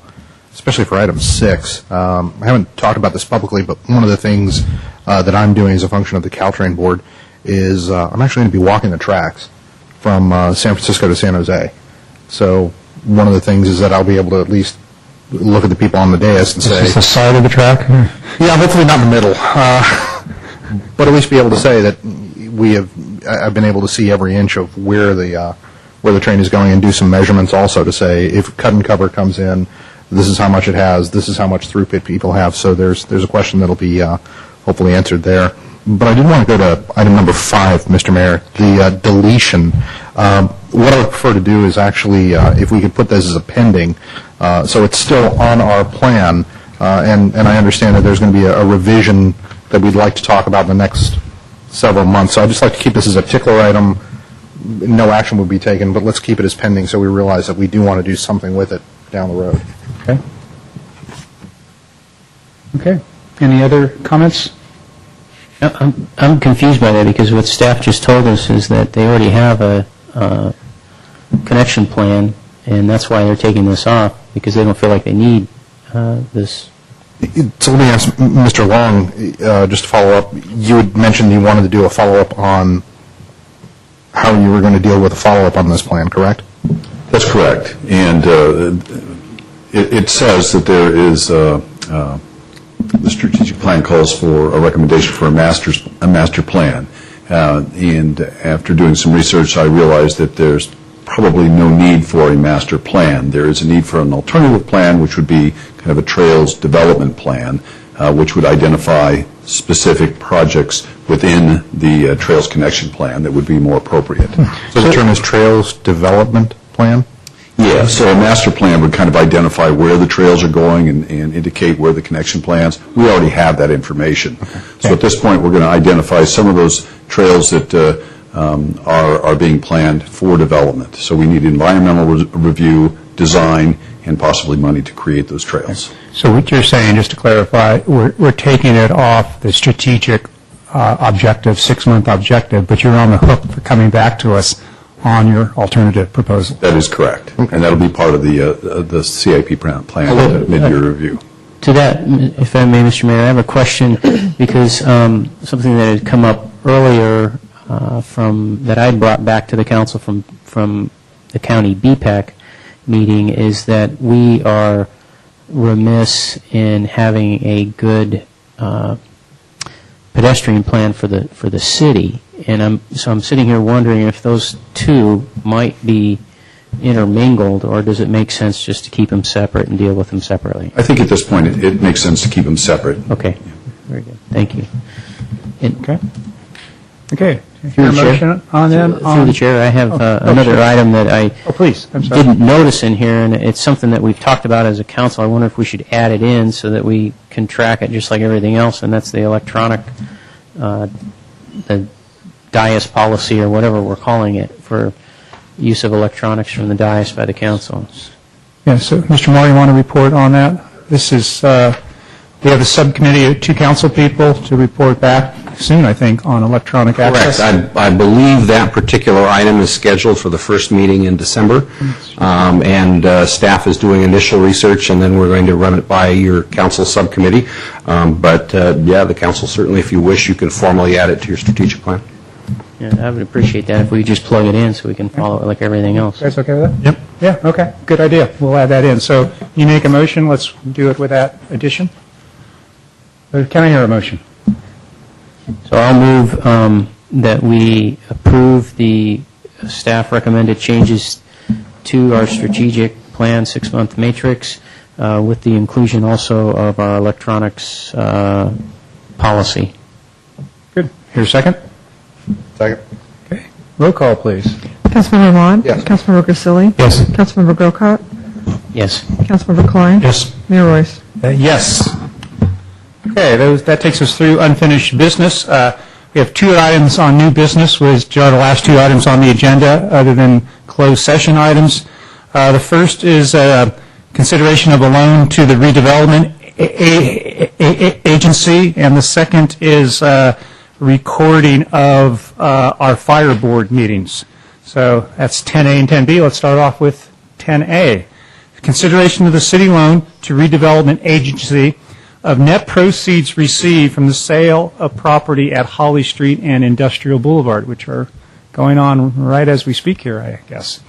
especially for item 6, I haven't talked about this publicly, but one of the things that I'm doing as a function of the Caltrain board is I'm actually going to be walking the tracks from San Francisco to San Jose. So one of the things is that I'll be able to at least look at the people on the dais and say... Is this the side of the track? Yeah, hopefully not in the middle. But at least be able to say that I've been able to see every inch of where the train is going and do some measurements also to say if cut and cover comes in, this is how much it has, this is how much throughput people have. So there's a question that'll be hopefully answered there. But I did want to go to item number 5, Mr. Mayor, the deletion. What I would prefer to do is actually, if we could put this as a pending, so it's still on our plan, and I understand that there's going to be a revision that we'd like to talk about in the next several months. So I'd just like to keep this as a particular item. No action would be taken, but let's keep it as pending so we realize that we do want to do something with it down the road. Okay. Okay. Any other comments? I'm confused by that because what staff just told us is that they already have a connection plan, and that's why they're taking this off, because they don't feel like they need this. So let me ask Mr. Long, just to follow up. You had mentioned you wanted to do a follow-up on how you were going to deal with a follow-up on this plan, correct? That's correct. And it says that there is, the strategic plan calls for a recommendation for a master plan. And after doing some research, I realized that there's probably no need for a master plan. There is a need for an alternative plan, which would be kind of a trails development plan, which would identify specific projects within the Trails Connection Plan that would be more appropriate. So the term is Trails Development Plan? Yeah, so a master plan would kind of identify where the trails are going and indicate where the connection plans. We already have that information. Okay. So at this point, we're going to identify some of those trails that are being planned for development. So we need environmental review, design, and possibly money to create those trails. So what you're saying, just to clarify, we're taking it off the strategic objective, 6-month objective, but you're on the hook for coming back to us on your alternative proposal. That is correct. Okay. And that'll be part of the CIP plan, the mid-year review. To that, if I may, Mr. Mayor, I have a question because something that had come up earlier that I brought back to the council from the county BPAC meeting is that we are remiss in having a good pedestrian plan for the city, and I'm sitting here wondering if those two might be intermingled, or does it make sense just to keep them separate and deal with them separately? I think at this point it makes sense to keep them separate. Okay, very good. Thank you. Okay. Okay. Through the chair, I have another item that I didn't notice in here, and it's something that we've talked about as a council. I wonder if we should add it in so that we can track it just like everything else, and that's the electronic, the dais policy or whatever we're calling it for use of electronics from the dais by the council. Yeah, so Mr. Moore, you want to report on that? This is, we have a subcommittee of 2 council people to report back soon, I think, on electronic access. Correct. I believe that particular item is scheduled for the first meeting in December, and staff is doing initial research, and then we're going to run it by your council subcommittee. But, yeah, the council certainly, if you wish, you can formally add it to your strategic plan. Yeah, I would appreciate that if we just plug it in so we can follow it like everything else. You guys okay with that? Yep. Yeah, okay. Good idea. We'll add that in. So you make a motion. Let's do it with that addition. Can I hear a motion? So I'll move that we approve the staff recommended changes to our strategic plan 6-month matrix with the inclusion also of our electronics policy. Good. Here's a second. Second. Okay. Roll call, please. Councilmember Mod? Yes. Councilmember Grisilli? Yes. Councilmember Grocott? Yes. Councilmember Klein? Yes. Mayor Royce? Yes. Okay, that takes us through unfinished business. We have 2 items on new business, which are the last 2 items on the agenda, other than closed session items. The first is consideration of a loan to the redevelopment agency, and the second is recording of our fire board meetings. So that's 10A and 10B. Let's start off with 10A. Consideration of the city loan to redevelopment agency of net proceeds received from the sale of property at Holly Street and Industrial Boulevard, which are going on right as we speak here, I guess.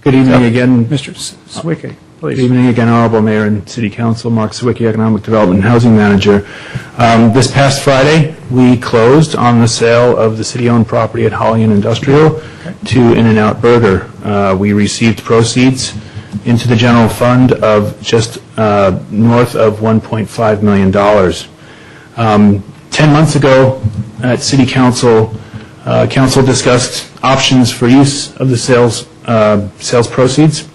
Good evening again. Mr. Sawicki, please. Good evening again, Honorable Mayor and City Council. Mark Sawicki, Economic Development and Housing Manager. This past Friday, we closed on the sale of the city-owned property at Holly and Industrial to In-N-Out Burger. We received proceeds into the general fund of just north of $1.5 million. 10 months ago at City Council, Council discussed options for use of the sales proceeds.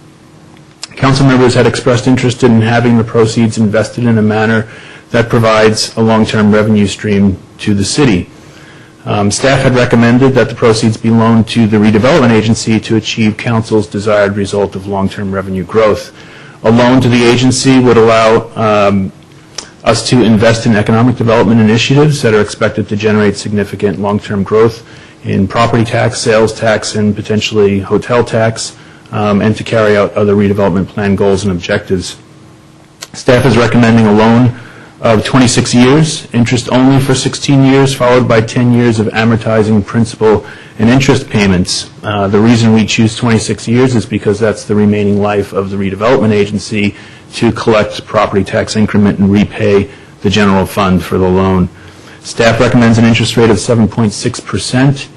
Council members had expressed interest in having the proceeds invested in a manner that provides a long-term revenue stream to the city. Staff had recommended that the proceeds be loaned to the redevelopment agency to achieve council's desired result of long-term revenue growth. A loan to the agency would allow us to invest in economic development initiatives that are expected to generate significant long-term growth in property tax, sales tax, and potentially hotel tax, and to carry out other redevelopment plan goals and objectives. Staff is recommending a loan of 26 years, interest only for 16 years, followed by 10 years of amortizing principal and interest payments. The reason we choose 26 years is because that's the remaining life of the redevelopment agency to collect property tax increment and repay the general fund for the loan. Staff recommends an interest rate of 7.6%.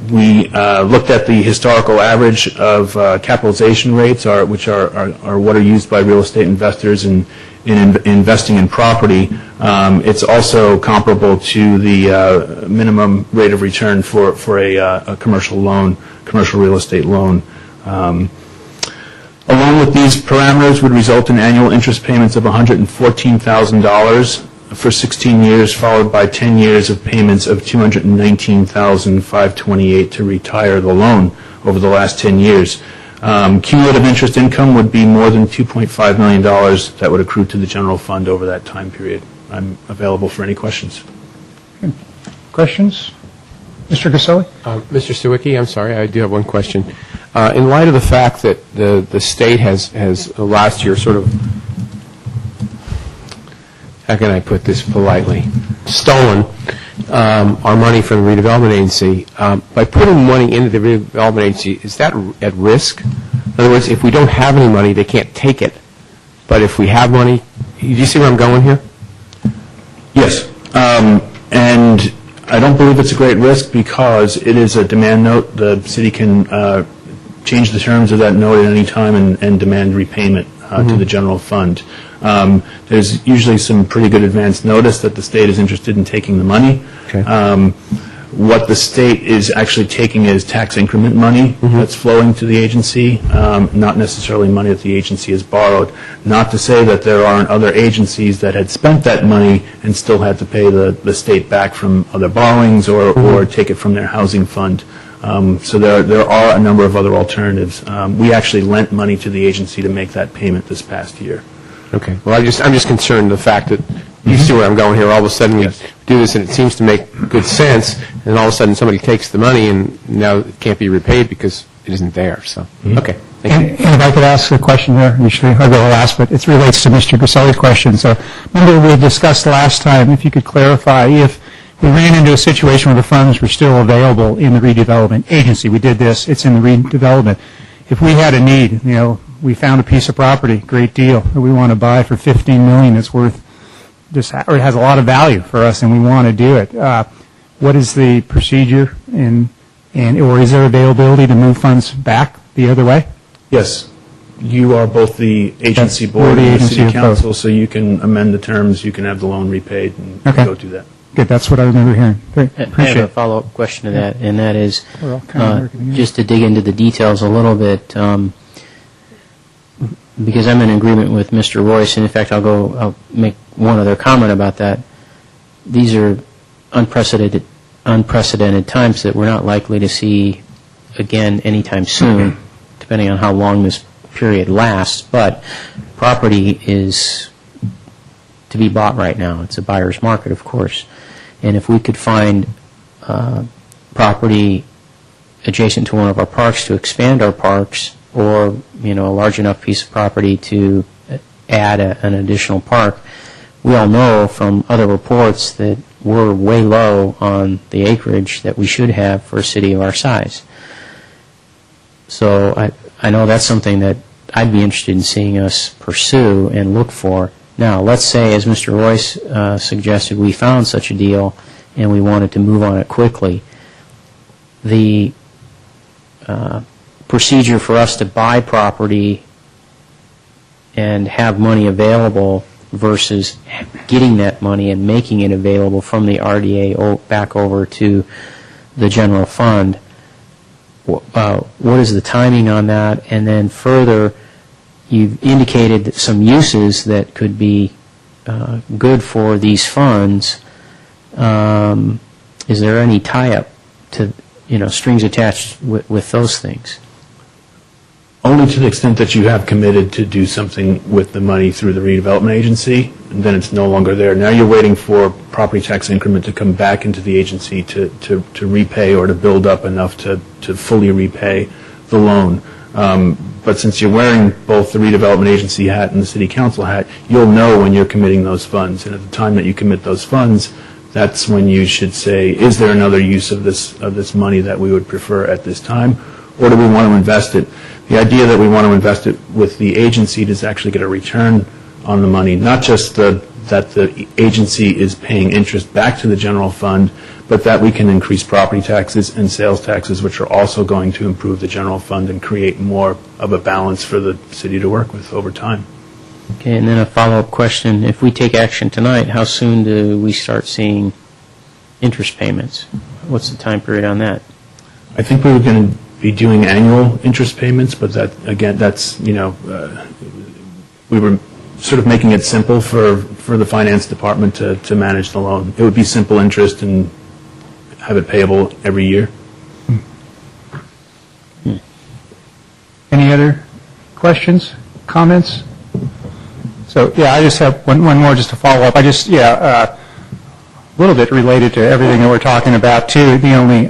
We looked at the historical average of capitalization rates, which are what are used by real estate investors in investing in property. It's also comparable to the minimum rate of return for a commercial real estate loan. Along with these parameters would result in annual interest payments of $114,000 for 16 years, followed by 10 years of payments of $219,528 to retire the loan over the last 10 years. Cumulative interest income would be more than $2.5 million that would accrue to the general fund over that time period. I'm available for any questions. Questions? Mr. Gaselli? Mr. Sawicki, I'm sorry, I do have one question. In light of the fact that the state has last year sort of, how can I put this politely, stolen our money from the redevelopment agency, by putting money into the redevelopment agency, is that at risk? In other words, if we don't have any money, they can't take it. But if we have money, do you see where I'm going here? Yes. And I don't believe it's a great risk because it is a demand note. The city can change the terms of that note at any time and demand repayment to the general fund. There's usually some pretty good advance notice that the state is interested in taking the money. Okay. What the state is actually taking is tax increment money that's flowing to the agency, not necessarily money that the agency has borrowed. Not to say that there aren't other agencies that had spent that money and still had to pay the state back from other borrowings or take it from their housing fund. So there are a number of other alternatives. We actually lent money to the agency to make that payment this past year. Okay. Well, I'm just concerned the fact that you see where I'm going here. All of a sudden we do this and it seems to make good sense, and all of a sudden somebody takes the money and now it can't be repaid because it isn't there. So, okay. Thank you. And if I could ask a question there, usually I'll go last, but it relates to Mr. Gaselli's question. So remember we discussed last time, if you could clarify, if we ran into a situation where the funds were still available in the redevelopment agency, we did this, it's in the redevelopment. If we had a need, we found a piece of property, great deal, that we want to buy for $15 million, it's worth this, or it has a lot of value for us, and we want to do it. What is the procedure, or is there availability to move funds back the other way? Yes. You are both the agency board and the city council, so you can amend the terms, you can have the loan repaid, and go do that. Good, that's what I remember hearing. Great, appreciate I have a follow-up question to that, and that is, We're all kind of working together. just to dig into the details a little bit, because I'm in agreement with Mr. Royce, and in fact, I'll make one other comment about that. These are unprecedented unprecedented times that we're not likely to see again anytime soon, depending on how long this period lasts. But property is to be bought right now. It's a buyer's market, of course. And if we could find property adjacent to one of our parks to expand our parks, or a large enough piece of property to add an additional park, we all know from other reports that we're way low on the acreage that we should have for a city of our size. So I know that's something that I'd be interested in seeing us pursue and look for. Now, let's say, as Mr. Royce suggested, we found such a deal and we wanted to move on it quickly. The procedure for us to buy property and have money available versus getting that money and making it available from the RDA back over to the general fund, what is the timing on that? And then further, you've indicated some uses that could be good for these funds. Is there any tie-up to, strings attached with those things? Only to the extent that you have committed to do something with the money through the redevelopment agency, and then it's no longer there. Now you're waiting for property tax increment to come back into the agency to repay or to build up enough to fully repay the loan. But since you're wearing both the redevelopment agency hat and the city council hat, you'll know when you're committing those funds. And at the time that you commit those funds, that's when you should say, is there another use of this money that we would prefer at this time, or do we want to invest it? The idea that we want to invest it with the agency to actually get a return on the money, not just that the agency is paying interest back to the general fund, but that we can increase property taxes and sales taxes, which are also going to improve the general fund and create more of a balance for the city to work with over time. Okay, and then a follow-up question. If we take action tonight, how soon do we start seeing interest payments? What's the time period on that? I think we were going to be doing annual interest payments, but that's we were sort of making it simple for the finance department to manage the loan. It would be simple interest and have it payable every year. Any other questions, comments? So, I just have one more just to follow up. A little bit related to everything that we're talking about, too. The only,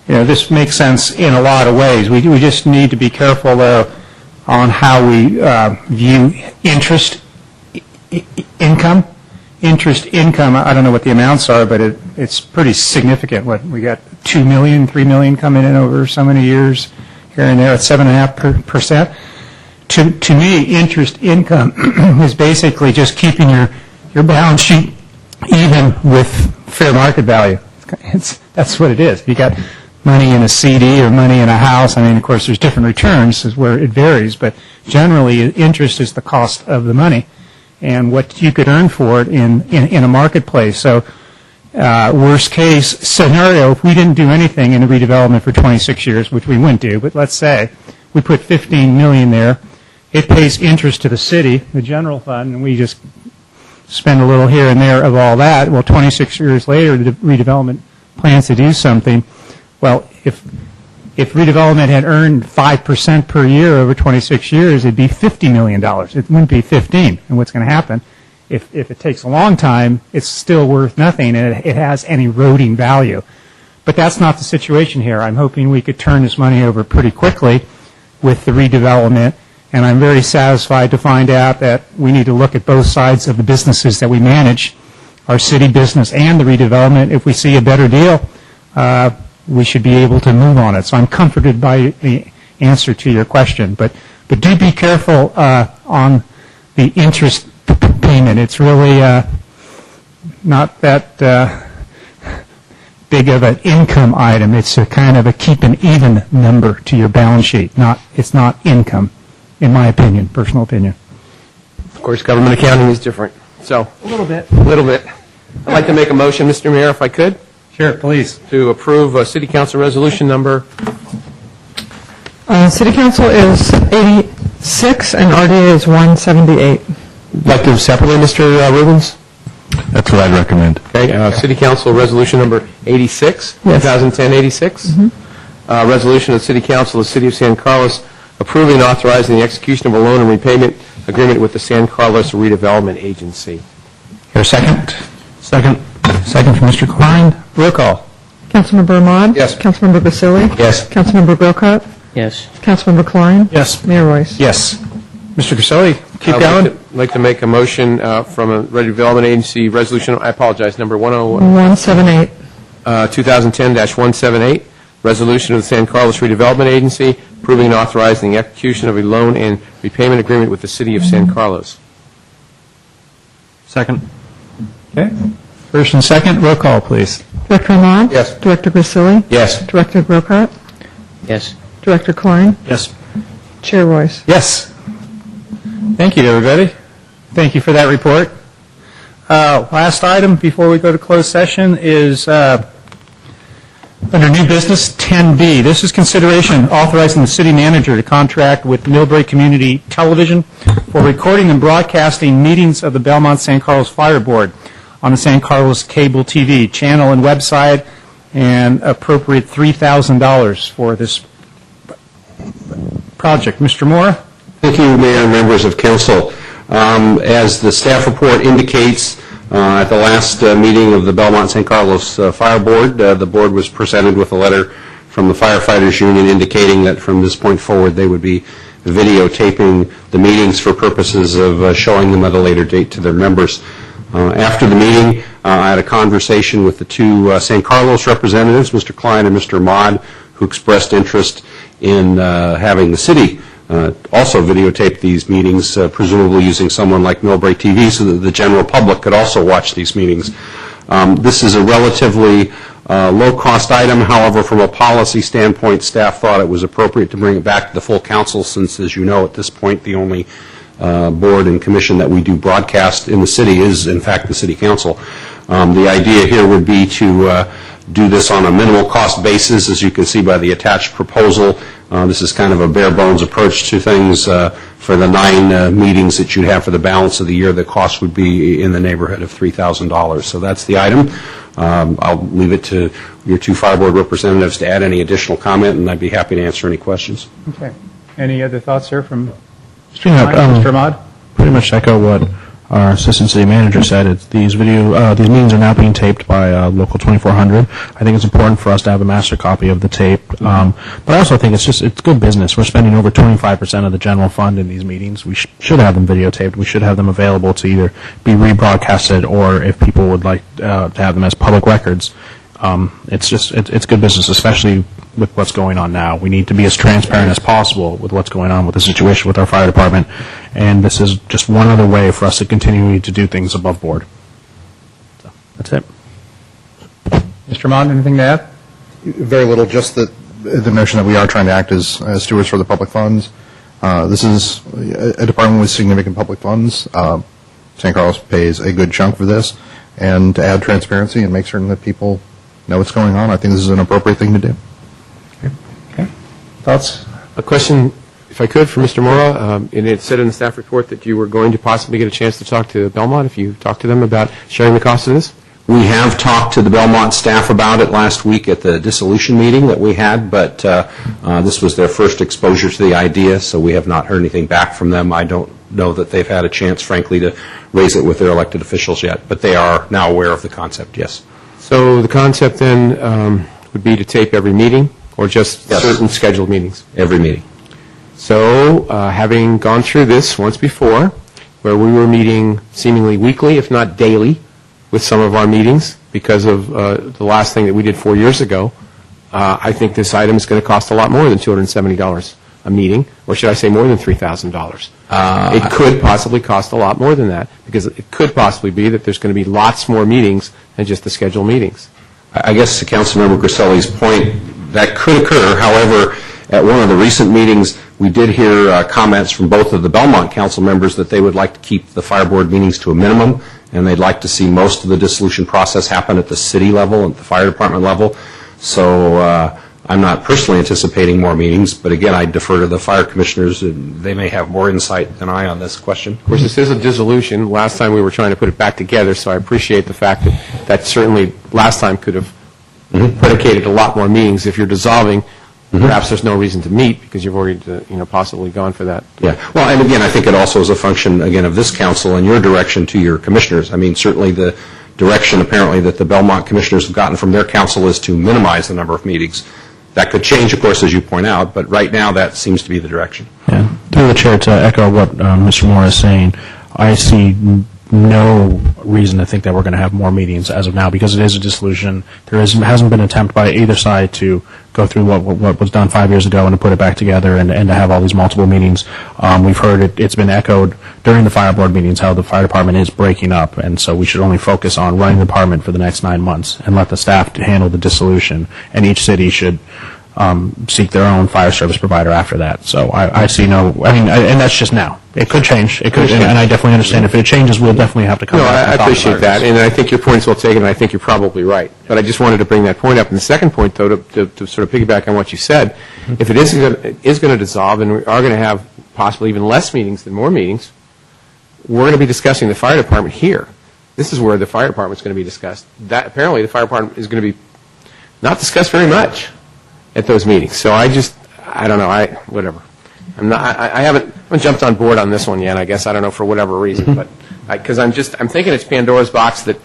this makes sense in a lot of ways. We just need to be careful, though, on how we view interest income. Interest income, I don't know what the amounts are, but it's pretty significant. We got $2 million, $3 million coming in over so many years here and there at 7.5%. To me, interest income is basically just keeping your balance sheet even with fair market value. That's what it is. If you got money in a CD or money in a house, of course, there's different returns where it varies, but generally, interest is the cost of the money and what you could earn for it in a marketplace. So, worst case scenario, if we didn't do anything in the redevelopment for 26 years, which we wouldn't do, but let's say we put $15 million there, it pays interest to the city, the general fund, and we just spend a little here and there of all that. Well, 26 years later, the redevelopment plans to do something. Well, if redevelopment had earned 5% per year over 26 years, it'd be $50 million. It wouldn't be 15. And what's going to happen, if it takes a long time, it's still worth nothing, and it has an eroding value. But that's not the situation here. I'm hoping we could turn this money over pretty quickly with the redevelopment, and I'm very satisfied to find out that we need to look at both sides of the businesses that we manage, our city business and the redevelopment. If we see a better deal, we should be able to move on it. So I'm comforted by the answer to your question. But do be careful on the interest payment. It's really not that big of an income item. It's a kind of a keep an even number to your balance sheet. It's not income, in my opinion, personal opinion. Of course, government accounting is different. So A little bit. I'd like to make a motion, Mr. Mayor, if I could. Sure, please. To approve City Council Resolution Number. City Council is 86 and RDA is 178. Like to separately, Mr. Rubens? That's what I'd recommend. Okay, City Council Resolution Number 86, Yes. 2010-86. Resolution of the City Council of the City of San Carlos approving and authorizing the execution of a loan and repayment agreement with the San Carlos Redevelopment Agency. Here, second? Second. Second from Mr. Klein. Roll call. Councilmember Ahmad? Yes. Councilmember Vasili? Yes. Councilmember Grocott? Yes. Councilmember Klein? Yes. Mayor Royce? Yes. Mr. Griselli, keep I'd going. like to make a motion from a Redevelopment Agency Resolution, I apologize, number 178. 2010-178, Resolution of the San Carlos Redevelopment Agency approving and authorizing the execution of a loan and repayment agreement with the City of San Carlos. Second. Okay. First and second, roll call, please. Director Ahmad? Yes. Director Vasili? Yes. Director Grocott? Yes. Director Klein? Yes. Chair Royce? Yes. Thank you, everybody. Thank you for that report. Last item before we go to closed session is under new business 10B. This is consideration authorizing the city manager to contract with Millbrae Community Television for recording and broadcasting meetings of the Belmont San Carlos Fire Board on the San Carlos Cable TV channel and website, and appropriate $3,000 for this project. Mr. Moore? Thank you, Mayor and members of council. As the staff report indicates, at the last meeting of the Belmont San Carlos Fire Board, the board was presented with a letter from the Firefighters Union indicating that from this point forward they would be videotaping the meetings for purposes of showing them at a later date to their members. After the meeting, I had a conversation with the two San Carlos representatives, Mr. Klein and Mr. Ahmad, who expressed interest in having the city also videotape these meetings, presumably using someone like Millbrae TV so that the general public could also watch these meetings. This is a relatively low-cost item. However, from a policy standpoint, staff thought it was appropriate to bring it back to the full council since, as you know, at this point, the only board and commission that we do broadcast in the city is, in fact, the city council. The idea here would be to do this on a minimal cost basis, as you can see by the attached proposal. This is kind of a bare bones approach to things. For the 9 meetings that you'd have for the balance of the year, the cost would be in the neighborhood of $3,000. So that's the item. I'll leave it to your two fire board representatives to add any additional comment, and I'd be happy to answer any questions. Okay. Any other thoughts here from Mr. Ahmad? Pretty much echo what our assistant city manager said. These meetings are now being taped by Local 2400. I think it's important for us to have a master copy of the tape. But I also think it's good business. We're spending over 25% of the general fund in these meetings. We should have them videotaped. We should have them available to either be rebroadcasted or if people would like to have them as public records. It's good business, especially with what's going on now. We need to be as transparent as possible with what's going on with the situation with our fire department, and this is just one other way for us to continue to do things above board. So that's it. Mr. Ahmad, anything to add? Very little, just the notion that we are trying to act as stewards for the public funds. This is a department with significant public funds. San Carlos pays a good chunk for this, and to add transparency and make certain that people know what's going on, I think this is an appropriate thing to do. Okay. Thoughts? A question, if I could, for Mr. Mora. And it said in the staff report that you were going to possibly get a chance to talk to Belmont, if you talked to them about sharing the cost of this? We have talked to the Belmont staff about it last week at the dissolution meeting that we had, but this was their first exposure to the idea, so we have not heard anything back from them. I don't know that they've had a chance, frankly, to raise it with their elected officials yet, but they are now aware of the concept, yes. So the concept then would be to tape every meeting, or just certain scheduled meetings? Every meeting. So having gone through this once before, where we were meeting seemingly weekly, if not daily, with some of our meetings, because of the last thing that we did 4 years ago, I think this item is going to cost a lot more than $270 a meeting, or should I say more than $3,000. It could possibly cost a lot more than that, because it could possibly be that there's going to be lots more meetings than just the scheduled meetings. I guess to Councilmember Griselli's point, that could occur. However, at one of the recent meetings, we did hear comments from both of the Belmont council members that they would like to keep the fire board meetings to a minimum, and they'd like to see most of the dissolution process happen at the city level and the fire department level. So I'm not personally anticipating more meetings, but again, I defer to the fire commissioners, and they may have more insight than I on this question. Of course, this is a dissolution. Last time we were trying to put it back together, so I appreciate the fact that certainly last time could have predicated a lot more meetings. If you're dissolving, perhaps there's no reason to meet because you've already possibly gone for that. Yeah. Well, and again, I think it also is a function, again, of this council and your direction to your commissioners. I mean, certainly the direction apparently that the Belmont commissioners have gotten from their council is to minimize the number of meetings. That could change, of course, as you point out, but right now that seems to be the direction. Yeah. Through the chair, to echo what Mr. Moore is saying, I see no reason to think that we're going to have more meetings as of now because it is a dissolution. There hasn't been an attempt by either side to go through what was done 5 years ago and to put it back together and to have all these multiple meetings. We've heard it's been echoed during the fire board meetings how the fire department is breaking up, and so we should only focus on running the department for the next 9 months and let the staff handle the dissolution, and each city should seek their own fire service provider after that. So I see no, and that's just now. It could change. It could, and I definitely understand if it changes, we'll definitely have to come back. I appreciate that, and I think your point's well taken, and I think you're probably right. But I just wanted to bring that point up. And the second point, though, to sort of piggyback on what you said, if it is going to dissolve, and we are going to have possibly even less meetings than more meetings, we're going to be discussing the fire department here. This is where the fire department's going to be discussed. That apparently the fire department is going to be not discussed very much at those meetings. So I don't know. Whatever. I haven't jumped on board on this one yet. I guess I don't know for whatever reason, but because I'm thinking it's Pandora's box that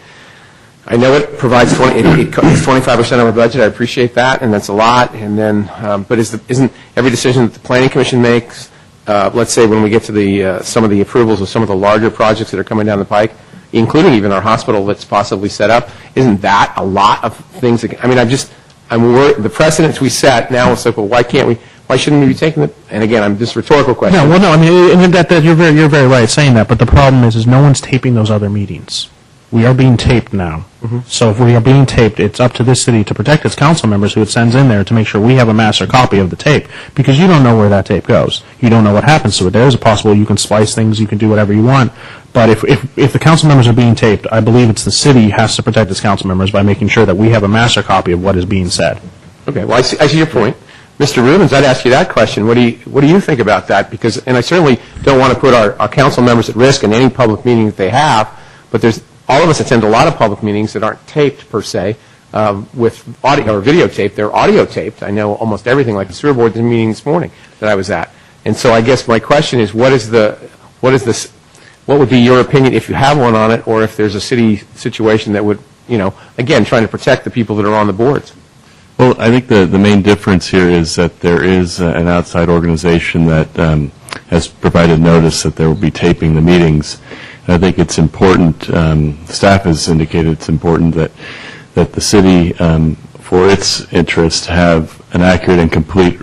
I know it provides it's 25% of our budget. I appreciate that, and that's a lot. And then, but isn't every decision that the Planning Commission makes, let's say when we get to some of the approvals of some of the larger projects that are coming down the pike, including even our hospital that's possibly set up, isn't that a lot of things? The precedents we set now. It's like, well, why shouldn't we be taking it? And again, this rhetorical question. No, well, no. I mean, that you're very right saying that. But the problem is no one's taping those other meetings. We are being taped now. So if we are being taped, it's up to this city to protect its council members who it sends in there to make sure we have a master copy of the tape, because you don't know where that tape goes. You don't know what happens to it. There is a possible you can splice things, you can do whatever you want. But if the council members are being taped, I believe it's the city has to protect its council members by making sure that we have a master copy of what is being said. Okay. Well, I see your point. Mr. Rubens, I'd ask you that question. What do you think about that? And I certainly don't want to put our council members at risk in any public meeting that they have, but all of us attend a lot of public meetings that aren't taped per se with audio or videotaped. They're audio taped. I know almost everything, like the sewer board meeting this morning that I was at. And so I guess my question is, what would be your opinion if you have one on it, or if there's a city situation that would, again, trying to protect the people that are on the boards? Well, I think the main difference here is that there is an outside organization that has provided notice that there will be taping the meetings. And I think it's important, staff has indicated it's important that the city, for its interest, have an accurate and complete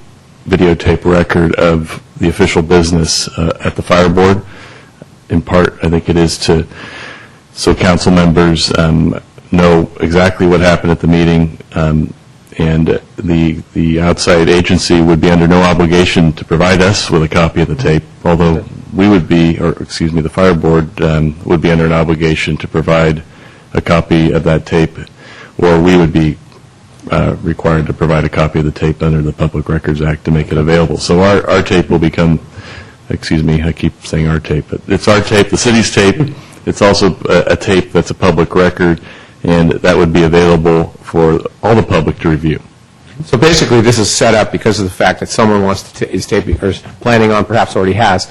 videotape record of the official business at the fire board. In part, I think it is so council members know exactly what happened at the meeting, and the outside agency would be under no obligation to provide us with a copy of the tape, although the fire board would be under an obligation to provide a copy of that tape, or we would be required to provide a copy of the tape under the Public Records Act to make it available. So our tape will become, I keep saying our tape, but it's our tape, the city's tape. It's also a tape that's a public record, and that would be available for all the public to review. So basically, this is set up because of the fact that someone is taping, or is planning on, perhaps already has,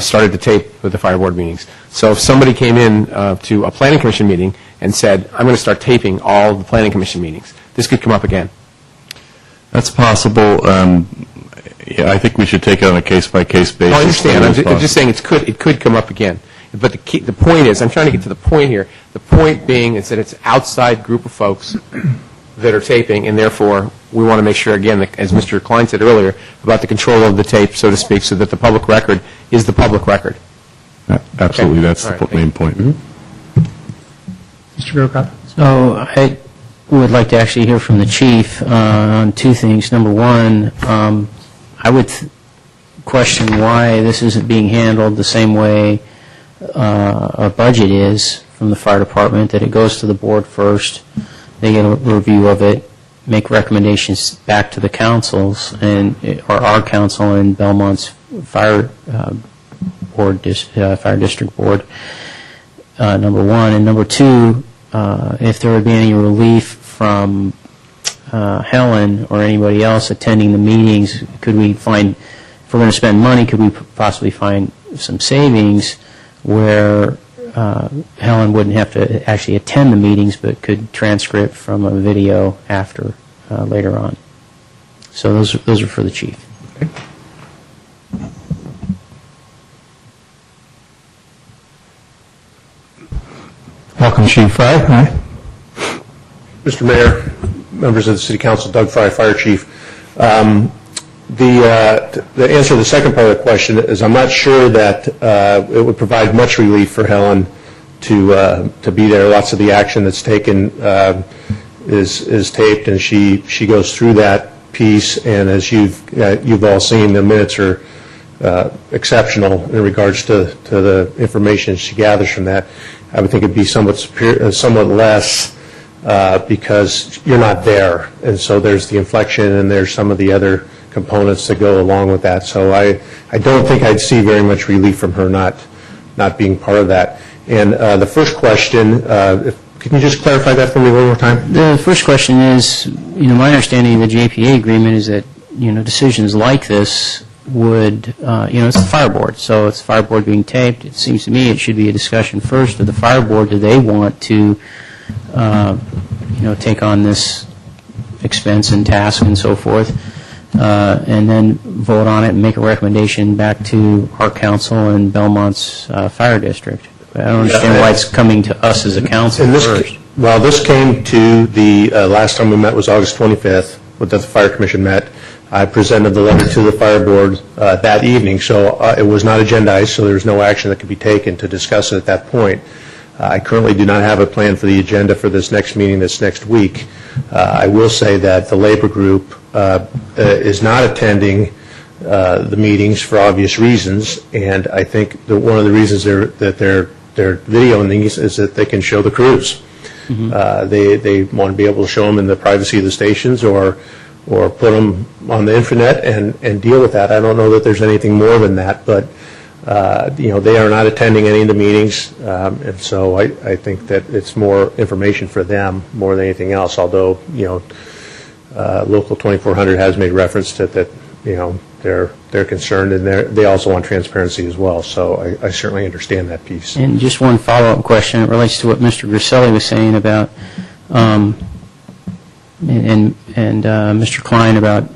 started to tape with the fire board meetings. So if somebody came in to a planning commission meeting and said, I'm going to start taping all the planning commission meetings, this could come up again. That's possible. I think we should take it on a case-by-case basis. I understand. I'm just saying it could come up again. But the point is, I'm trying to get to the point here. The point being is that it's an outside group of folks that are taping, and therefore we want to make sure, again, as Mr. Klein said earlier, about the control of the tape, so to speak, so that the public record is the public record. Absolutely. Okay. That's the main point. Mr. Grocott? So I would like to actually hear from the chief on two things. Number one, I would question why this isn't being handled the same way a budget is from the fire department, that it goes to the board first, they get a review of it, make recommendations back to the councils or our council and Belmont's fire fire district board. Number one, and number two, if there would be any relief from Helen or anybody else attending the meetings, could we find, if we're going to spend money, could we possibly find some savings where Helen wouldn't have to actually attend the meetings but could transcript from a video after later on? So those are for the chief. Okay. Welcome, Chief Fry. Hi. Mr. Mayor, members of the City Council, Doug Fry, Fire Chief. The answer to the second part of the question is I'm not sure that it would provide much relief for Helen to be there. Lots of the action that's taken is taped, and she goes through that piece. And as you've all seen, the minutes are exceptional in regards to the information she gathers from that. I would think it'd be somewhat less because you're not there, and so there's the inflection and there's some of the other components that go along with that. So I don't think I'd see very much relief from her not being part of that. And the first question, can you just clarify that for me one more time? The first question is, my understanding of the JPA agreement is that, decisions like this would, it's the fire board, so it's the fire board being taped. It seems to me it should be a discussion first of the fire board. Do they want to, take on this expense and task and so forth, and then vote on it and make a recommendation back to our council and Belmont's fire district? I don't understand why it's coming to us as a council first. Well, this came to the last time we met was August 25th, when the fire commission met. I presented the letter to the fire board that evening, so it was not agendized, so there was no action that could be taken to discuss it at that point. I currently do not have a plan for the agenda for this next meeting this next week. I will say that the labor group is not attending the meetings for obvious reasons, and I think that one of the reasons that they're videoing these is that they can show the crews. Mm-hmm. They want to be able to show them in the privacy of the stations or put them on the internet and deal with that. I don't know that there's anything more than that, but they are not attending any of the meetings, and so I think that it's more information for them more than anything else. Although Local 2400 has made reference to that, they're concerned and they also want transparency as well. So I certainly understand that piece. And just one follow-up question. It relates to what Mr. Griselli was saying about, and Mr. Klein about,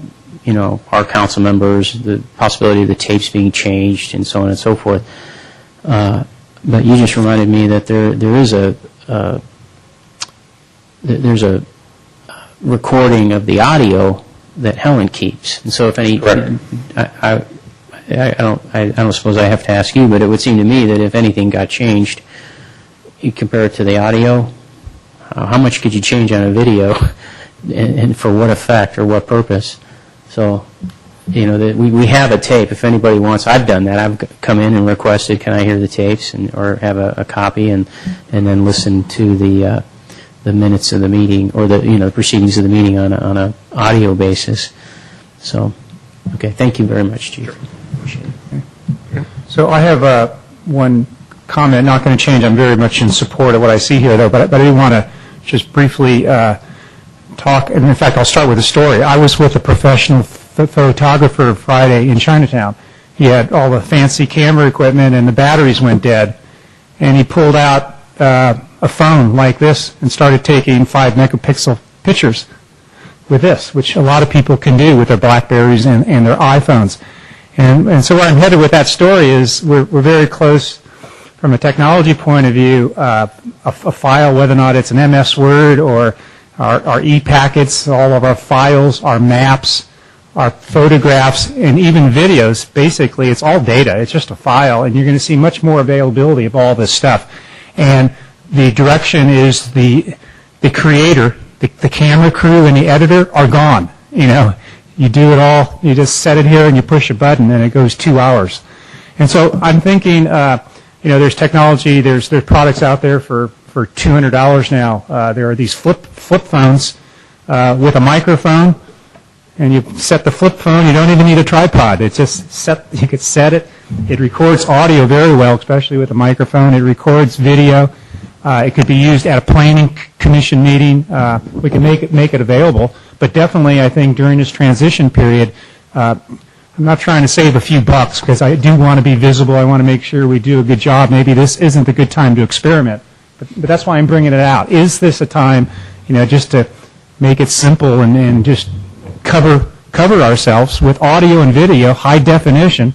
our council members, the possibility of the tapes being changed and so on and so forth. But you just reminded me that there's a recording of the audio that Helen keeps, and so if any, I don't suppose I have to ask you, but it would seem to me that if anything got changed, you compare it to the audio, how much could you change on a video, and for what effect or what purpose? So, we have a tape. If anybody wants, I've done that. I've come in and requested, can I hear the tapes, or have a copy, and then listen to the minutes of the meeting or the proceedings of the meeting on a audio basis. So, okay, thank you very much, Chief. Appreciate it. So I have one comment, not going to change. I'm very much in support of what I see here, though, but I do want to just briefly talk, and in fact, I'll start with a story. I was with a professional photographer Friday in Chinatown. He had all the fancy camera equipment, and the batteries went dead, and he pulled out a phone like this and started taking 5-megapixel pictures with this, which a lot of people can do with their BlackBerries and their iPhones. And so where I'm headed with that story is we're very close from a technology point of view. A file, whether or not it's an MS Word or our e-packets, all of our files, our maps, our photographs, and even videos, basically it's all data. It's just a file, and you're going to see much more availability of all this stuff. And the direction is the creator, the camera crew, and the editor are gone. You do it all. You just set it here and you push a button, and it goes 2 hours. And so I'm thinking, there's technology, there's products out there for $200 now. There are these flip phones with a microphone, and you set the flip phone. You don't even need a tripod. It's just you could set it. It records audio very well, especially with a microphone. It records video. It could be used at a planning commission meeting. We can make it available. But definitely, I think during this transition period, I'm not trying to save a few bucks because I do want to be visible. I want to make sure we do a good job. Maybe this isn't a good time to experiment. But that's why I'm bringing it out. Is this a time, just to make it simple and just cover ourselves with audio and video, high definition,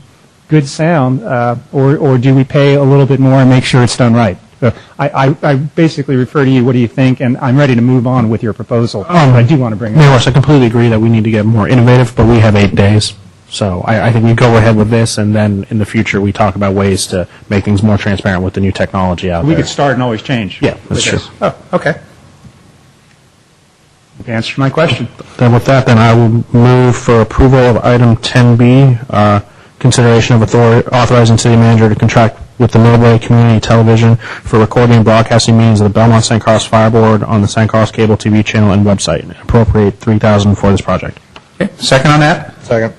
good sound, or do we pay a little bit more and make sure it's done right? So I basically refer to you, what do you think, and I'm ready to move on with your proposal. I do want to bring it Mayor up. Royce, I completely agree that we need to get more innovative, but we have 8 days. So I think we go ahead with this, and then in the future we talk about ways to make things more transparent with the new technology out We there. could start and always change. Yeah, that's true. Oh, okay. You've answered my question. Then with that, then I will move for approval of item 10B, consideration of authorizing city manager to contract with the Millbrae Community Television for recording and broadcasting meetings of the Belmont St. Carlos Fire Board on the St. Carlos Cable TV channel and website. Appropriate $3,000 for this project. Okay, second on that? Second.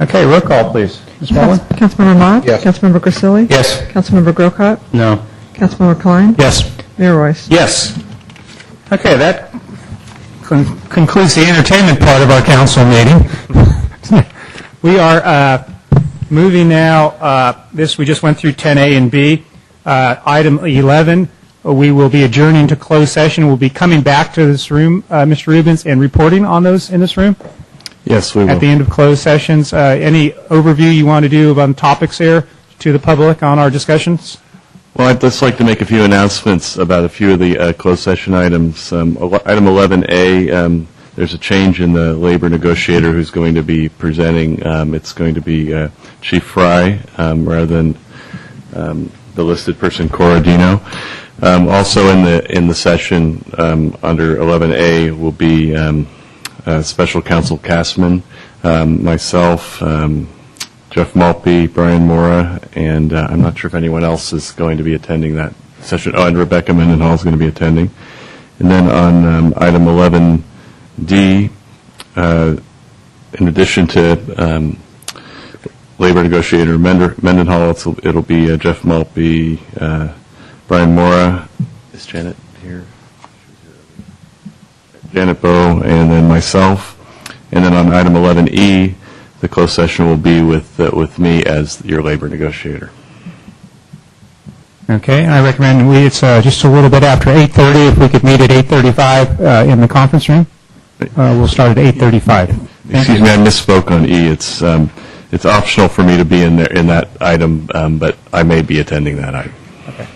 Okay, roll call, please. Ms. Mullin? Councilmember Mott? Yes. Councilmember Grisilli? Yes. Councilmember Grocott? No. Councilmember Klein? Yes. Mayor Royce? Yes. Okay, that concludes the entertainment part of our council meeting. We are moving now, we just went through 10A and B. Item 11, we will be adjourning to closed session. We'll be coming back to this room, Mr. Rubens, and reporting on those in this room Yes, we will. at the end of closed sessions. Any overview you want to do on topics there to the public on our discussions? Well, I'd just like to make a few announcements about a few of the closed session items. Item 11A, there's a change in the labor negotiator who's going to be presenting. It's going to be Chief Fry rather than the listed person, Corradino. Also in the session under 11A will be Special Counsel Castman, myself, Jeff Maltby, Brian Mora, and I'm not sure if anyone else is going to be attending that session. Oh, and Rebecca Mendenhall is going to be attending. And then on item 11D, in addition to labor negotiator Mendenhall, it'll be Jeff Maltby, Brian Mora. Is Janet here? Janet Bowe, and then myself. And then on item 11E, the closed session will be with me as your labor negotiator. Okay, I recommend it's just a little bit after 8:30. If we could meet at 8:35 in the conference room, we'll start at 8:35. Excuse me, I misspoke on E. It's optional for me to be in there in that item, but I may be attending that item. Okay.